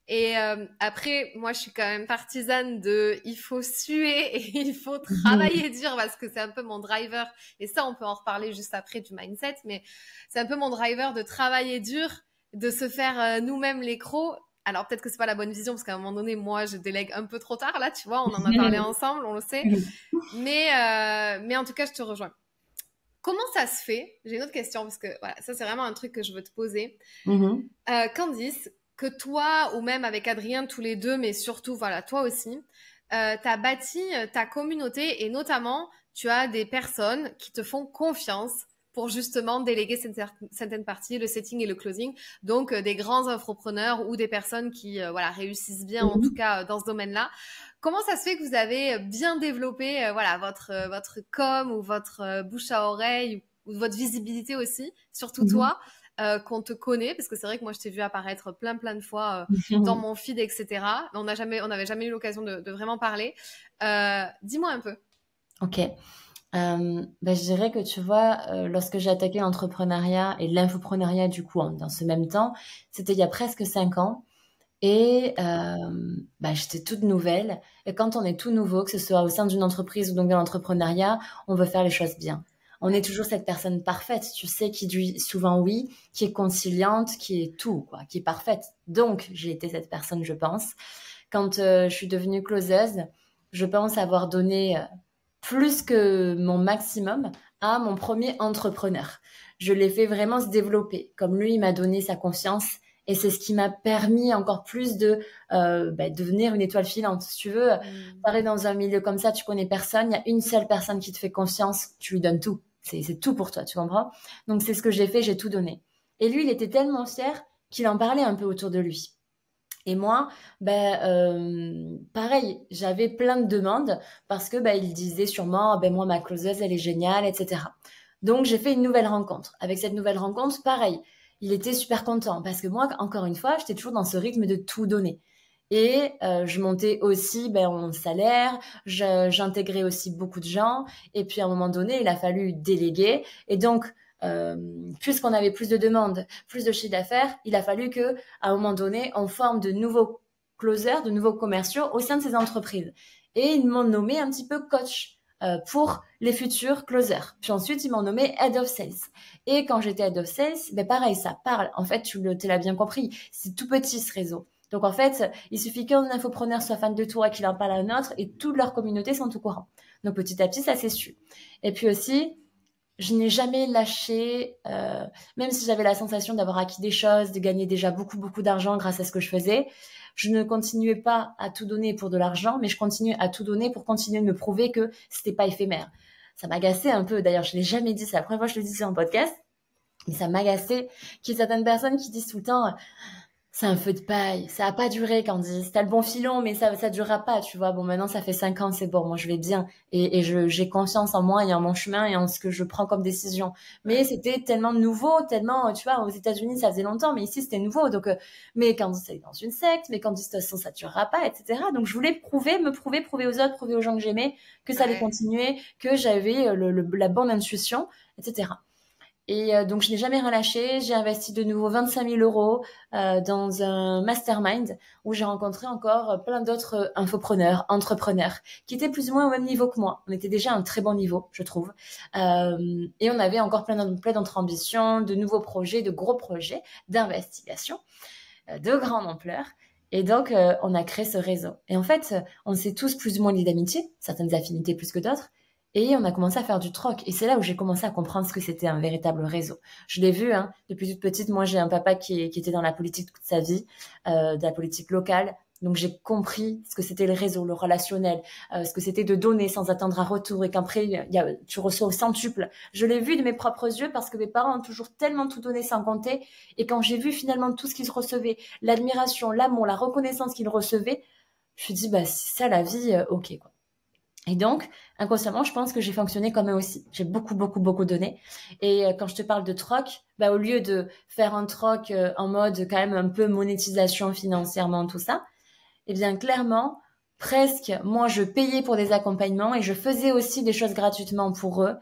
Et après, moi, je suis quand même partisane de il faut suer et il faut travailler dur, parce que c'est un peu mon driver. Et ça, on peut en reparler juste après du mindset, mais c'est un peu mon driver de travailler dur, de se faire nous-mêmes les crocs. Alors peut-être que c'est pas la bonne vision, parce qu'à un moment donné, moi, je délègue un peu trop tard. Là, tu vois, on en a parlé ensemble, on le sait. Mais en tout cas, je te rejoins. Comment ça se fait? J'ai une autre question, parce que voilà, ça, c'est vraiment un truc que je veux te poser. Candice, que toi, ou même avec Adrien, tous les deux, mais surtout, voilà, toi aussi, t'as bâti ta communauté, et notamment, tu as des personnes qui te font confiance pour justement déléguer certaines parties, le setting et le closing. Donc, des grands infopreneurs ou des personnes qui, voilà, réussissent bien, en tout cas, dans ce domaine-là. Comment ça se fait que vous avez bien développé, voilà, votre com ou votre bouche à oreille, ou votre visibilité aussi, surtout toi, qu'on te connaît, parce que c'est vrai que moi je t'ai vu apparaître plein de fois dans mon feed, etc. Mais on n'avait jamais eu l'occasion de vraiment parler. Dis-moi un peu. Ok. Je dirais que tu vois, lorsque j'ai attaqué l'entrepreneuriat et l'infopreneuriat du coup dans ce même temps, c'était il y a presque 5 ans. Et j'étais toute nouvelle. Et quand on est tout nouveau, que ce soit au sein d'une entreprise ou donc dans l'entrepreneuriat, on veut faire les choses bien. On est toujours cette personne parfaite, tu sais, qui dit souvent oui, qui est conciliante, qui est tout, quoi, qui est parfaite. Donc, j'ai été cette personne, je pense. Quand je suis devenue closeuse, je pense avoir donné plus que mon maximum à mon premier entrepreneur. Je l'ai fait vraiment se développer. Comme lui, il m'a donné sa confiance. Et c'est ce qui m'a permis encore plus de devenir une étoile filante. Si tu veux, pareil, dans un milieu comme ça, tu connais personne, il y a une seule personne qui te fait confiance, tu lui donnes tout. C'est tout pour toi, tu comprends? Donc, c'est ce que j'ai fait, j'ai tout donné. Et lui, il était tellement fier qu'il en parlait un peu autour de lui. Et moi, pareil, j'avais plein de demandes parce que il disait sûrement, moi, ma closeuse, elle est géniale, etc. Donc, j'ai fait une nouvelle rencontre. Avec cette nouvelle rencontre, pareil, il était super content parce que moi, encore une fois, j'étais toujours dans ce rythme de tout donner. Et je montais aussi en salaire, j'intégrais aussi beaucoup de gens. Et puis, à un moment donné, il a fallu déléguer. Et donc, puisqu'on avait plus de demandes, plus de chiffre d'affaires, il a fallu que, à un moment donné, on forme de nouveaux closers, de nouveaux commerciaux au sein de ces entreprises. Et ils m'ont nommé un petit peu coach pour les futurs closers. Puis ensuite, ils m'ont nommé Head of Sales. Et quand j'étais Head of Sales, pareil, ça parle. En fait, tu l'as bien compris, c'est tout petit ce réseau. Donc en fait, il suffit qu'un infopreneur soit fan de toi et qu'il en parle à un autre et toute leur communauté sont au courant. Donc petit à petit, ça s'est su. Et puis aussi, je n'ai jamais lâché, même si j'avais la sensation d'avoir acquis des choses, de gagner déjà beaucoup d'argent grâce à ce que je faisais. Je ne continuais pas à tout donner pour de l'argent, mais je continuais à tout donner pour continuer de me prouver que c'était pas éphémère. Ça m'agaçait un peu. D'ailleurs, je l'ai jamais dit, c'est la première fois que je le dis sur un podcast, mais ça m'agaçait qu'il y ait certaines personnes qui disent tout le temps C'est un feu de paille. Ça a pas duré, Candice. T'as le bon filon, mais ça durera pas, tu vois. Bon, maintenant, ça fait 5 ans, c'est bon. Moi, je vais bien. Et j'ai confiance en moi et en mon chemin et en ce que je prends comme décision. Mais Ouais, c'était tellement nouveau, tellement, tu vois, aux États-Unis, ça faisait longtemps, mais ici, c'était nouveau. Donc, mais Candice, elle est dans une secte, mais Candice, de toute façon, ça durera pas, etc. Donc, je voulais prouver aux autres, prouver aux gens que j'aimais que ça allait ouais, continuer, que j'avais la bonne intuition, etc. Et donc, je n'ai jamais relâché. J'ai investi de nouveau 25 000 euros dans un mastermind où j'ai rencontré encore plein d'autres infopreneurs, entrepreneurs, qui étaient plus ou moins au même niveau que moi. On était déjà à un très bon niveau, je trouve. Et on avait encore plein d'autres ambitions, de nouveaux projets, de gros projets d'investigation de grande ampleur. Et donc, on a créé ce réseau. Et en fait, on s'est tous plus ou moins liés d'amitié, certaines affinités plus que d'autres. Et on a commencé à faire du troc. Et c'est là où j'ai commencé à comprendre ce que c'était un véritable réseau. Je l'ai vu, hein, depuis toute petite. Moi, j'ai un papa qui était dans la politique toute sa vie, de la politique locale. Donc, j'ai compris ce que c'était le réseau, le relationnel, ce que c'était de donner sans attendre un retour et qu'après, tu reçois au centuple. Je l'ai vu de mes propres yeux parce que mes parents ont toujours tellement tout donné sans compter. Et quand j'ai vu finalement tout ce qu'ils recevaient, l'admiration, l'amour, la reconnaissance qu'ils recevaient, je me suis dit, bah, c'est ça la vie, ok, quoi. Et donc, inconsciemment, je pense que j'ai fonctionné comme eux aussi. J'ai beaucoup, beaucoup, beaucoup donné. Et quand je te parle de troc, bah, au lieu de faire un troc en mode quand même un peu monétisation financièrement, tout ça, eh bien, clairement, presque, moi, je payais pour des accompagnements et je faisais aussi des choses gratuitement pour eux,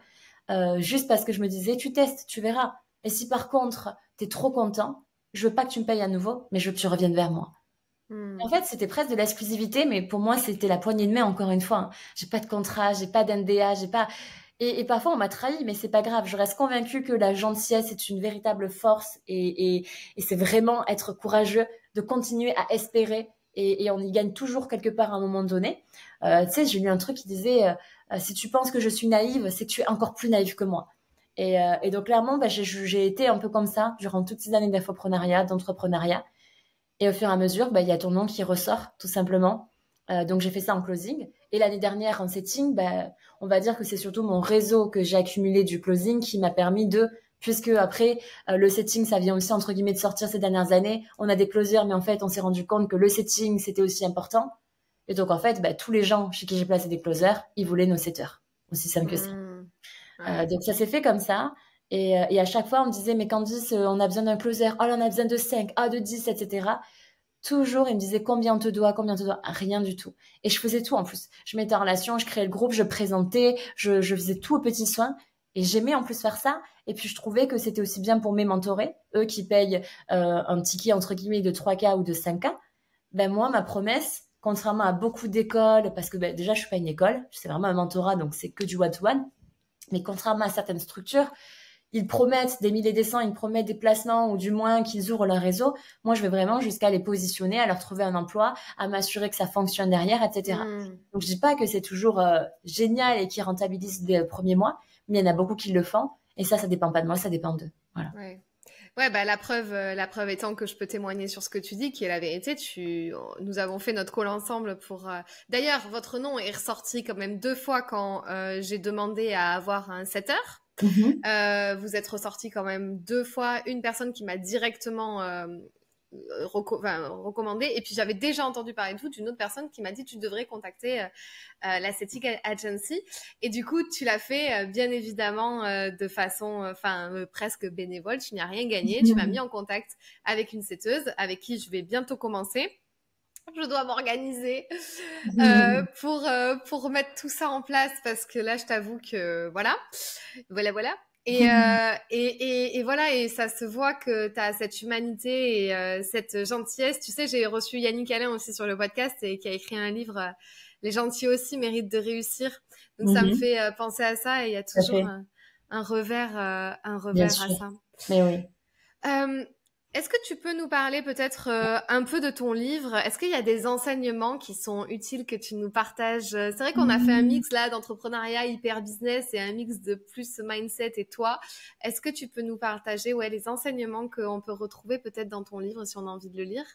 juste parce que je me disais, tu testes, tu verras. Et si par contre, t'es trop content, je veux pas que tu me payes à nouveau, mais je veux que tu reviennes vers moi. En hmm, fait, c'était presque de l'exclusivité, mais pour moi, c'était la poignée de main, encore une fois, hein. J'ai pas de contrat, j'ai pas d'NDA, j'ai pas... Et parfois, on m'a trahi, mais c'est pas grave. Je reste convaincue que la gentillesse est une véritable force et c'est vraiment être courageux de continuer à espérer et on y gagne toujours quelque part à un moment donné. Tu sais, j'ai lu un truc qui disait si tu penses que je suis naïve, c'est que tu es encore plus naïve que moi. Et donc, clairement, bah, j'ai été un peu comme ça durant toutes ces années d'infoprenariat, d'entrepreneuriat. Et au fur et à mesure, bah, il y a ton nom qui ressort, tout simplement. Donc, j'ai fait ça en closing. Et l'année dernière, en setting, bah, on va dire que c'est surtout mon réseau que j'ai accumulé du closing qui m'a permis de, puisque après, le setting, ça vient aussi, entre guillemets, de sortir ces dernières années. On a des closers, mais en fait, on s'est rendu compte que le setting, c'était aussi important. Et donc, en fait, bah, tous les gens chez qui j'ai placé des closers, ils voulaient nos setters. Aussi simple que ça. hmm. Ouais. Donc ça s'est fait comme ça. Et à chaque fois, on me disait, mais Candice, on a besoin d'un closer. Oh, là, on a besoin de 5, ah, de 10, etc. Toujours, il me disait combien on te doit, rien du tout. Et je faisais tout en plus. Je mettais en relation, je créais le groupe, je présentais, je faisais tout aux petits soins. Et j'aimais en plus faire ça. Et puis je trouvais que c'était aussi bien pour mes mentorés, eux qui payent un ticket entre guillemets de 3K ou de 5K. Ben moi, ma promesse, contrairement à beaucoup d'écoles, parce que ben, déjà je suis pas une école, c'est vraiment un mentorat, donc c'est que du one-to-one. Mais contrairement à certaines structures, ils promettent des milliers des cents, ils promettent des placements ou du moins qu'ils ouvrent leur réseau. Moi, je vais vraiment jusqu'à les positionner, à leur trouver un emploi, à m'assurer que ça fonctionne derrière, etc. Hmm. Donc, je dis pas que c'est toujours génial et qui rentabilisent dès le premier mois, mais il y en a beaucoup qui le font. Et ça dépend pas de moi, ça dépend d'eux. Voilà. Ouais. Ouais, bah la preuve étant que je peux témoigner sur ce que tu dis, qui est la vérité. Nous avons fait notre call ensemble pour. D'ailleurs, votre nom est ressorti quand même 2 fois quand j'ai demandé à avoir un setter. Mhm. Vous êtes ressorti quand même 2 fois. Une personne qui m'a directement recommandé. Et puis j'avais déjà entendu parler de vous d'une autre personne qui m'a dit tu devrais contacter l'Aesthetic Agency. Et du coup, tu l'as fait bien évidemment de façon presque bénévole. Tu n'y as rien gagné. Tu m'as mis en contact avec une setteuse avec qui je vais bientôt commencer. Je dois m'organiser pour mettre tout ça en place parce que là, je t'avoue que voilà. Et voilà, et ça se voit que tu as cette humanité et cette gentillesse. Tu sais, j'ai reçu Yannick Alain aussi sur le podcast et qui a écrit un livre, Les gentils aussi méritent de réussir. Donc ça me Mhm. fait penser à ça et il y a Tout à toujours fait, un revers, un bien revers à sûr. ça. Mais oui. Euh, Est-ce que tu peux nous parler peut-être un peu de ton livre? Est-ce qu'il y a des enseignements qui sont utiles que tu nous partages? C'est vrai qu'on a fait un mix là d'entrepreneuriat hyper business et un mix de plus mindset et toi. Est-ce que tu peux nous partager les enseignements qu'on peut retrouver peut-être dans ton livre si on a envie de le lire?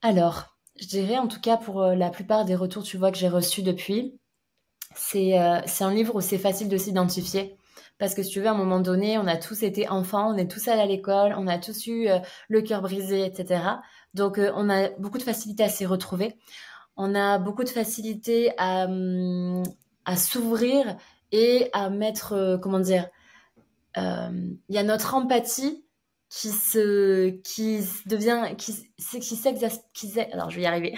Alors, je dirais en tout cas pour la plupart des retours, tu vois, que j'ai reçus depuis, c'est un livre où c'est facile de s'identifier Parce que si tu veux, à un moment donné, on a tous été enfants, on est tous allés à l'école, on a tous eu le cœur brisé, etc. Donc, on a beaucoup de facilité à s'y retrouver. On a beaucoup de facilité à s'ouvrir et à mettre, comment dire, il y a notre empathie qui devient, alors je vais y arriver.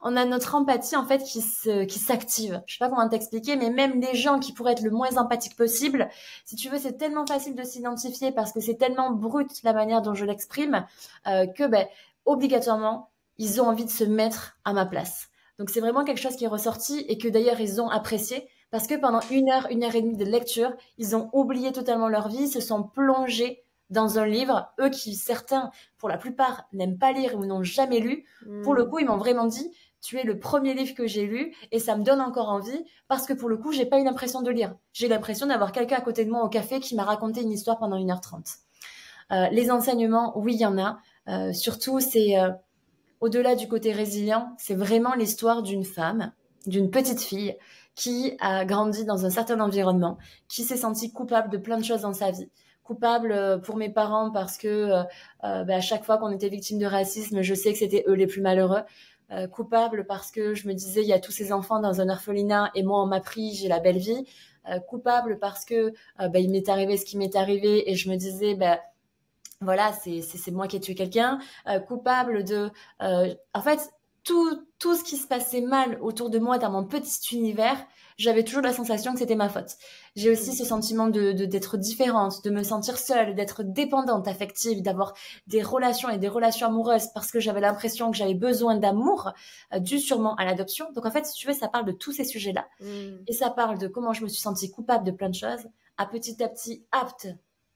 On a notre empathie en fait qui s'active. Je sais pas comment t'expliquer, mais même les gens qui pourraient être le moins empathiques possible, si tu veux, c'est tellement facile de s'identifier parce que c'est tellement brut la manière dont je l'exprime que ben obligatoirement ils ont envie de se mettre à ma place. Donc c'est vraiment quelque chose qui est ressorti et que d'ailleurs ils ont apprécié parce que pendant une heure et demie de lecture, ils ont oublié totalement leur vie, se sont plongés dans un livre, eux qui certains, pour la plupart, n'aiment pas lire ou n'ont jamais lu. Pour le coup, ils m'ont vraiment dit tu es le premier livre que j'ai lu et ça me donne encore envie parce que pour le coup, j'ai pas eu l'impression de lire. J'ai l'impression d'avoir quelqu'un à côté de moi au café qui m'a raconté une histoire pendant 1h30. Les enseignements, oui, il y en a. Surtout, c'est au-delà du côté résilient, c'est vraiment l'histoire d'une femme, d'une petite fille qui a grandi dans un certain environnement, qui s'est sentie coupable de plein de choses dans sa vie. Coupable pour mes parents parce que à chaque fois qu'on était victime de racisme, je sais que c'était eux les plus malheureux. Coupable parce que je me disais il y a tous ces enfants dans un orphelinat et moi on m'a pris, j'ai la belle vie. Coupable parce que il m'est arrivé ce qui m'est arrivé et je me disais voilà, c'est moi qui ai tué quelqu'un, coupable de en fait tout ce qui se passait mal autour de moi dans mon petit univers, j'avais toujours la sensation que c'était ma faute. J'ai aussi ce sentiment d'être différente, de me sentir seule, d'être dépendante affective, d'avoir des relations et des relations amoureuses parce que j'avais l'impression que j'avais besoin d'amour dû sûrement à l'adoption. Donc en fait, si tu veux, ça parle de tous ces sujets-là et ça parle de comment je me suis sentie coupable de plein de choses, à petit apte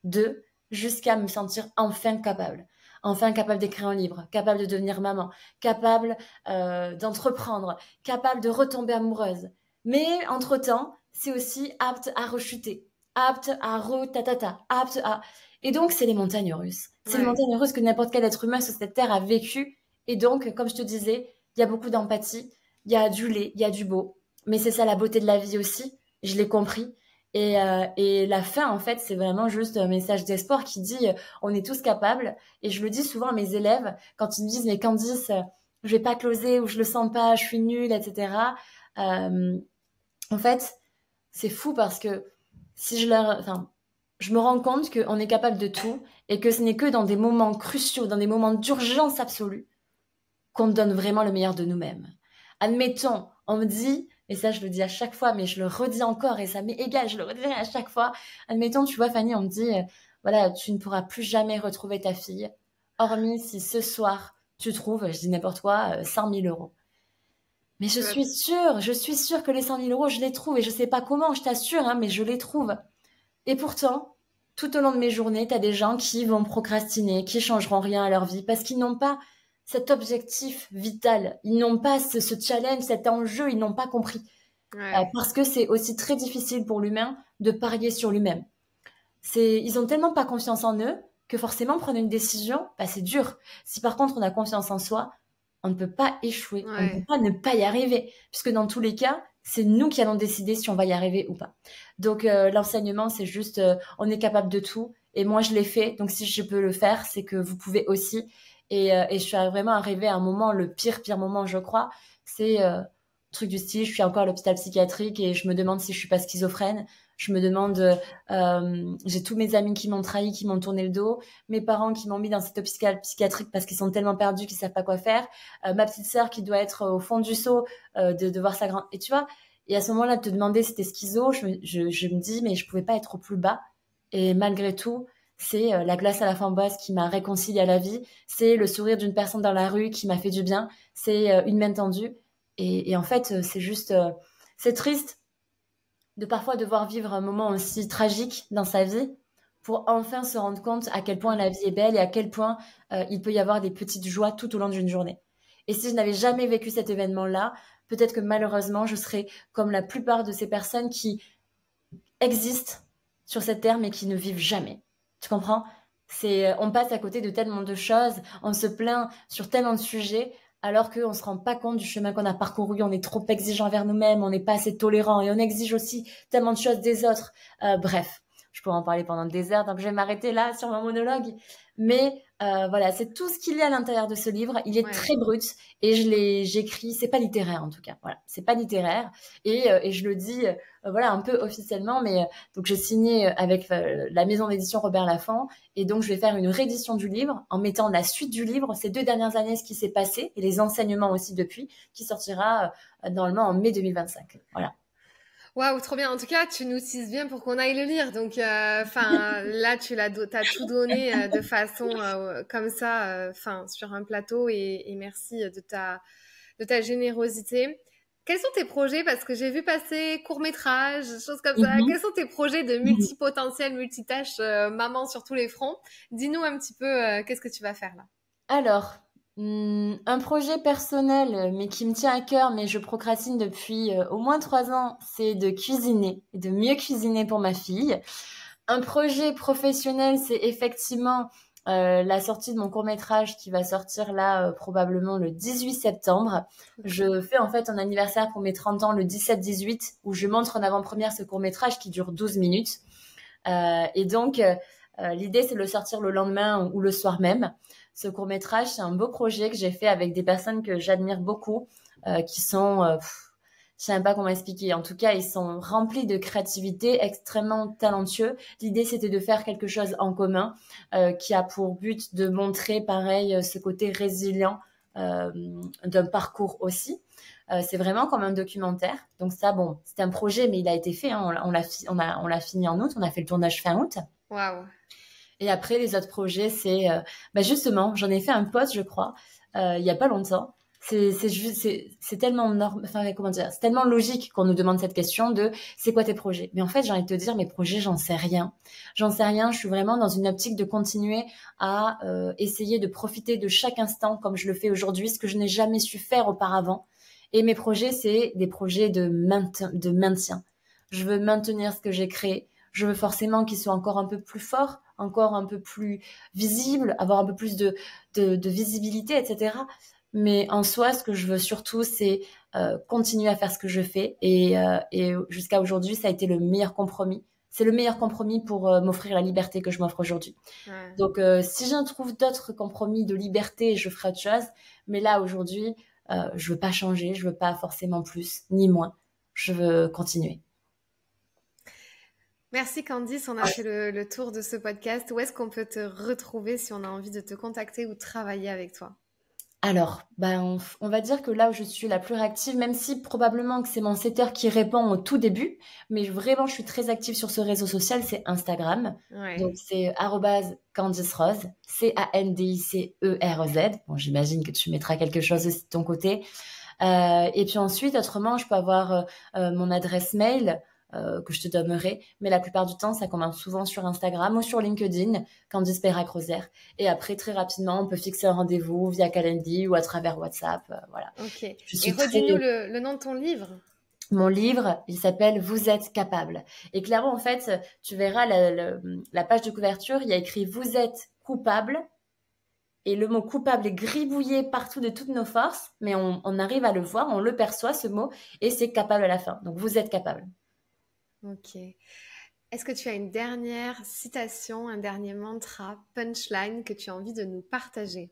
de jusqu'à me sentir enfin capable d'écrire un livre, capable de devenir maman, capable d'entreprendre, capable de retomber amoureuse. Mais entre-temps, c'est aussi apte à rechuter, apte à apte à... Et donc, c'est les montagnes russes. C'est les montagnes russes que n'importe quel être humain sur cette terre a vécu. Et donc, comme je te disais, il y a beaucoup d'empathie, il y a du lait, il y a du beau. Mais c'est ça la beauté de la vie aussi, je l'ai compris. Et la fin, en fait, c'est vraiment juste un message d'espoir qui dit on est tous capables. Et je le dis souvent à mes élèves quand ils me disent mais Candice, je vais pas closer ou je le sens pas, je suis nulle, etc. En fait, c'est fou parce que si je me rends compte qu'on est capable de tout et que ce n'est que dans des moments cruciaux, dans des moments d'urgence absolue, qu'on donne vraiment le meilleur de nous-mêmes. Admettons, on me dit, et ça je le dis à chaque fois, mais je le redis encore et ça m'est égal, je le redirai à chaque fois. Admettons, tu vois Fanny, on me dit, voilà, tu ne pourras plus jamais retrouver ta fille, hormis si ce soir tu trouves, je dis n'importe quoi, 100 000 euros. Mais je suis sûre que les 100 000 euros, je les trouve et je sais pas comment, je t'assure, hein, mais je les trouve. Et pourtant, tout au long de mes journées, tu as des gens qui vont procrastiner, qui changeront rien à leur vie parce qu'ils n'ont pas cet objectif vital. Ils n'ont pas ce challenge, cet enjeu, ils n'ont pas compris. Parce que c'est aussi très difficile pour l'humain de parier sur lui-même. Ils ont tellement pas confiance en eux que forcément prendre une décision, c'est dur. Si par contre on a confiance en soi, on ne peut pas échouer, on ne peut pas ne pas y arriver. Puisque dans tous les cas, c'est nous qui allons décider si on va y arriver ou pas. Donc l'enseignement, c'est juste, on est capable de tout. Et moi, je l'ai fait. Donc si je peux le faire, c'est que vous pouvez aussi. Et je suis vraiment arrivée à un moment, le pire moment, je crois, c'est truc du style, je suis encore à l'hôpital psychiatrique et je me demande si je suis pas schizophrène. Je me demande, j'ai tous mes amis qui m'ont trahi, qui m'ont tourné le dos, mes parents qui m'ont mis dans cet hôpital psychiatrique parce qu'ils sont tellement perdus qu'ils savent pas quoi faire, ma petite sœur qui doit être au fond du seau de voir sa grande... Et tu vois, et à ce moment-là, de te demander si t'es schizo, je me dis, mais je pouvais pas être au plus bas. Et malgré tout, c'est la glace à la framboise qui m'a réconciliée à la vie, c'est le sourire d'une personne dans la rue qui m'a fait du bien, c'est une main tendue. Et en fait, c'est juste... c'est triste de parfois devoir vivre un moment aussi tragique dans sa vie pour enfin se rendre compte à quel point la vie est belle et à quel point il peut y avoir des petites joies tout au long d'une journée. Et si je n'avais jamais vécu cet événement-là, peut-être que malheureusement, je serais comme la plupart de ces personnes qui existent sur cette terre mais qui ne vivent jamais. Tu comprends ? On passe à côté de tellement de choses, on se plaint sur tellement de sujets alors qu'on ne se rend pas compte du chemin qu'on a parcouru, on est trop exigeant envers nous-mêmes, on n'est pas assez tolérant et on exige aussi tellement de choses des autres. Bref, je pourrais en parler pendant des heures, donc je vais m'arrêter là sur mon monologue. Mais voilà, c'est tout ce qu'il y a à l'intérieur de ce livre. Il est très brut et j'écris, c'est pas littéraire en tout cas. Voilà, c'est pas littéraire et je le dis voilà un peu officiellement. Mais donc j'ai signé avec la maison d'édition Robert Laffont et donc je vais faire une réédition du livre en mettant la suite du livre, ces 2 dernières années, ce qui s'est passé et les enseignements aussi depuis, qui sortira normalement en mai 2025. Voilà. Waouh, trop bien. En tout cas, tu nous teases bien pour qu'on aille le lire. Donc, là, t'as tout donné de façon comme ça, sur un plateau. Et merci de ta générosité. Quels sont tes projets? Parce que j'ai vu passer court-métrage, choses comme ça. Quels sont tes projets de multipotentiel, multitâche, maman sur tous les fronts? Dis-nous un petit peu qu'est-ce que tu vas faire là. Alors, un projet personnel, mais qui me tient à cœur, mais je procrastine depuis au moins 3 ans, c'est de cuisiner, et de mieux cuisiner pour ma fille. Un projet professionnel, c'est effectivement la sortie de mon court-métrage qui va sortir là probablement le 18 septembre. Je fais en fait un anniversaire pour mes 30 ans le 17-18, où je montre en avant-première ce court-métrage qui dure 12 minutes. Et donc, l'idée, c'est de le sortir le lendemain ou le soir même. Ce court-métrage, c'est un beau projet que j'ai fait avec des personnes que j'admire beaucoup, qui sont, je ne sais même pas comment expliquer. En tout cas, ils sont remplis de créativité, extrêmement talentueux. L'idée, c'était de faire quelque chose en commun, qui a pour but de montrer, pareil, ce côté résilient d'un parcours aussi. C'est vraiment comme un documentaire. Donc ça, bon, c'était un projet, mais il a été fait. Hein. On l'a fini en août. On a fait le tournage fin août. Waouh. Et après, les autres projets, c'est justement, j'en ai fait un post, je crois, il y a pas longtemps. C'est tellement c'est tellement logique qu'on nous demande cette question de c'est quoi tes projets? Mais en fait, j'ai envie de te dire, mes projets, j'en sais rien. J'en sais rien. Je suis vraiment dans une optique de continuer à essayer de profiter de chaque instant comme je le fais aujourd'hui, ce que je n'ai jamais su faire auparavant. Et mes projets, c'est des projets de maintien. Je veux maintenir ce que j'ai créé. Je veux forcément qu'il soit encore un peu plus fort, encore un peu plus visible, avoir un peu plus de visibilité, etc. Mais en soi, ce que je veux surtout, c'est continuer à faire ce que je fais. Et jusqu'à aujourd'hui, ça a été le meilleur compromis. C'est le meilleur compromis pour m'offrir la liberté que je m'offre aujourd'hui. Ouais. Donc, si j'en trouve d'autres compromis de liberté, je ferai autre chose. Mais là, aujourd'hui, je veux pas changer, je veux pas forcément plus, ni moins. Je veux continuer. Merci Candice, on a fait le tour de ce podcast. Où est-ce qu'on peut te retrouver si on a envie de te contacter ou travailler avec toi? Alors, on va dire que là où je suis la plus réactive, même si probablement que c'est mon setter qui répond au tout début, mais vraiment je suis très active sur ce réseau social, c'est Instagram. Ouais. Donc c'est @CandiceRose, CandiceRoz. Bon, j'imagine que tu mettras quelque chose aussi de ton côté. Et puis ensuite, autrement, je peux avoir mon adresse mail, que je te donnerai, mais la plupart du temps ça commence souvent sur Instagram ou sur LinkedIn, Candice Perrac-Rosière, et après très rapidement on peut fixer un rendez-vous via Calendly ou à travers WhatsApp, voilà. Ok, et redis-nous le nom de ton livre. Mon livre, il s'appelle Vous êtes capable, et clairement en fait tu verras la page de couverture, il y a écrit Vous êtes coupable, et le mot coupable est gribouillé partout de toutes nos forces, mais on arrive à le voir, on le perçoit ce mot, et c'est capable à la fin, donc vous êtes capable. Ok. Est-ce que tu as une dernière citation, un dernier mantra, punchline que tu as envie de nous partager?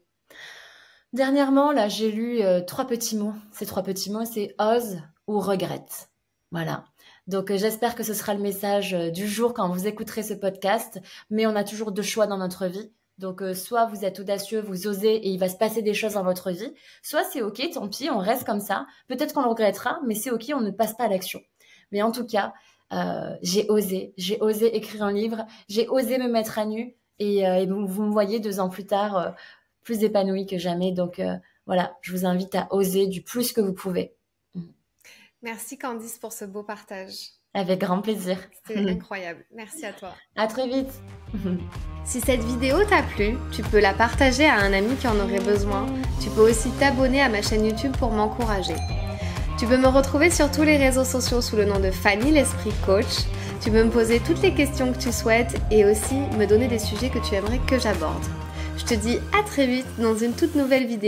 Dernièrement, là, j'ai lu 3 petits mots. Ces 3 petits mots, c'est ose ou regrette. Voilà. Donc, j'espère que ce sera le message du jour quand vous écouterez ce podcast. Mais on a toujours 2 choix dans notre vie. Donc, soit vous êtes audacieux, vous osez et il va se passer des choses dans votre vie. Soit c'est ok, tant pis, on reste comme ça. Peut-être qu'on le regrettera, mais c'est ok, on ne passe pas à l'action. Mais en tout cas, j'ai osé écrire un livre, j'ai osé me mettre à nu et vous me voyez 2 ans plus tard plus épanouie que jamais. Donc voilà, je vous invite à oser du plus que vous pouvez. Merci Candice pour ce beau partage. Avec grand plaisir. C'était incroyable. Merci à toi. À très vite. Si cette vidéo t'a plu, tu peux la partager à un ami qui en aurait besoin. Tu peux aussi t'abonner à ma chaîne YouTube pour m'encourager. Tu peux me retrouver sur tous les réseaux sociaux sous le nom de Fanny l'Esprit Coach. Tu peux me poser toutes les questions que tu souhaites et aussi me donner des sujets que tu aimerais que j'aborde. Je te dis à très vite dans une toute nouvelle vidéo.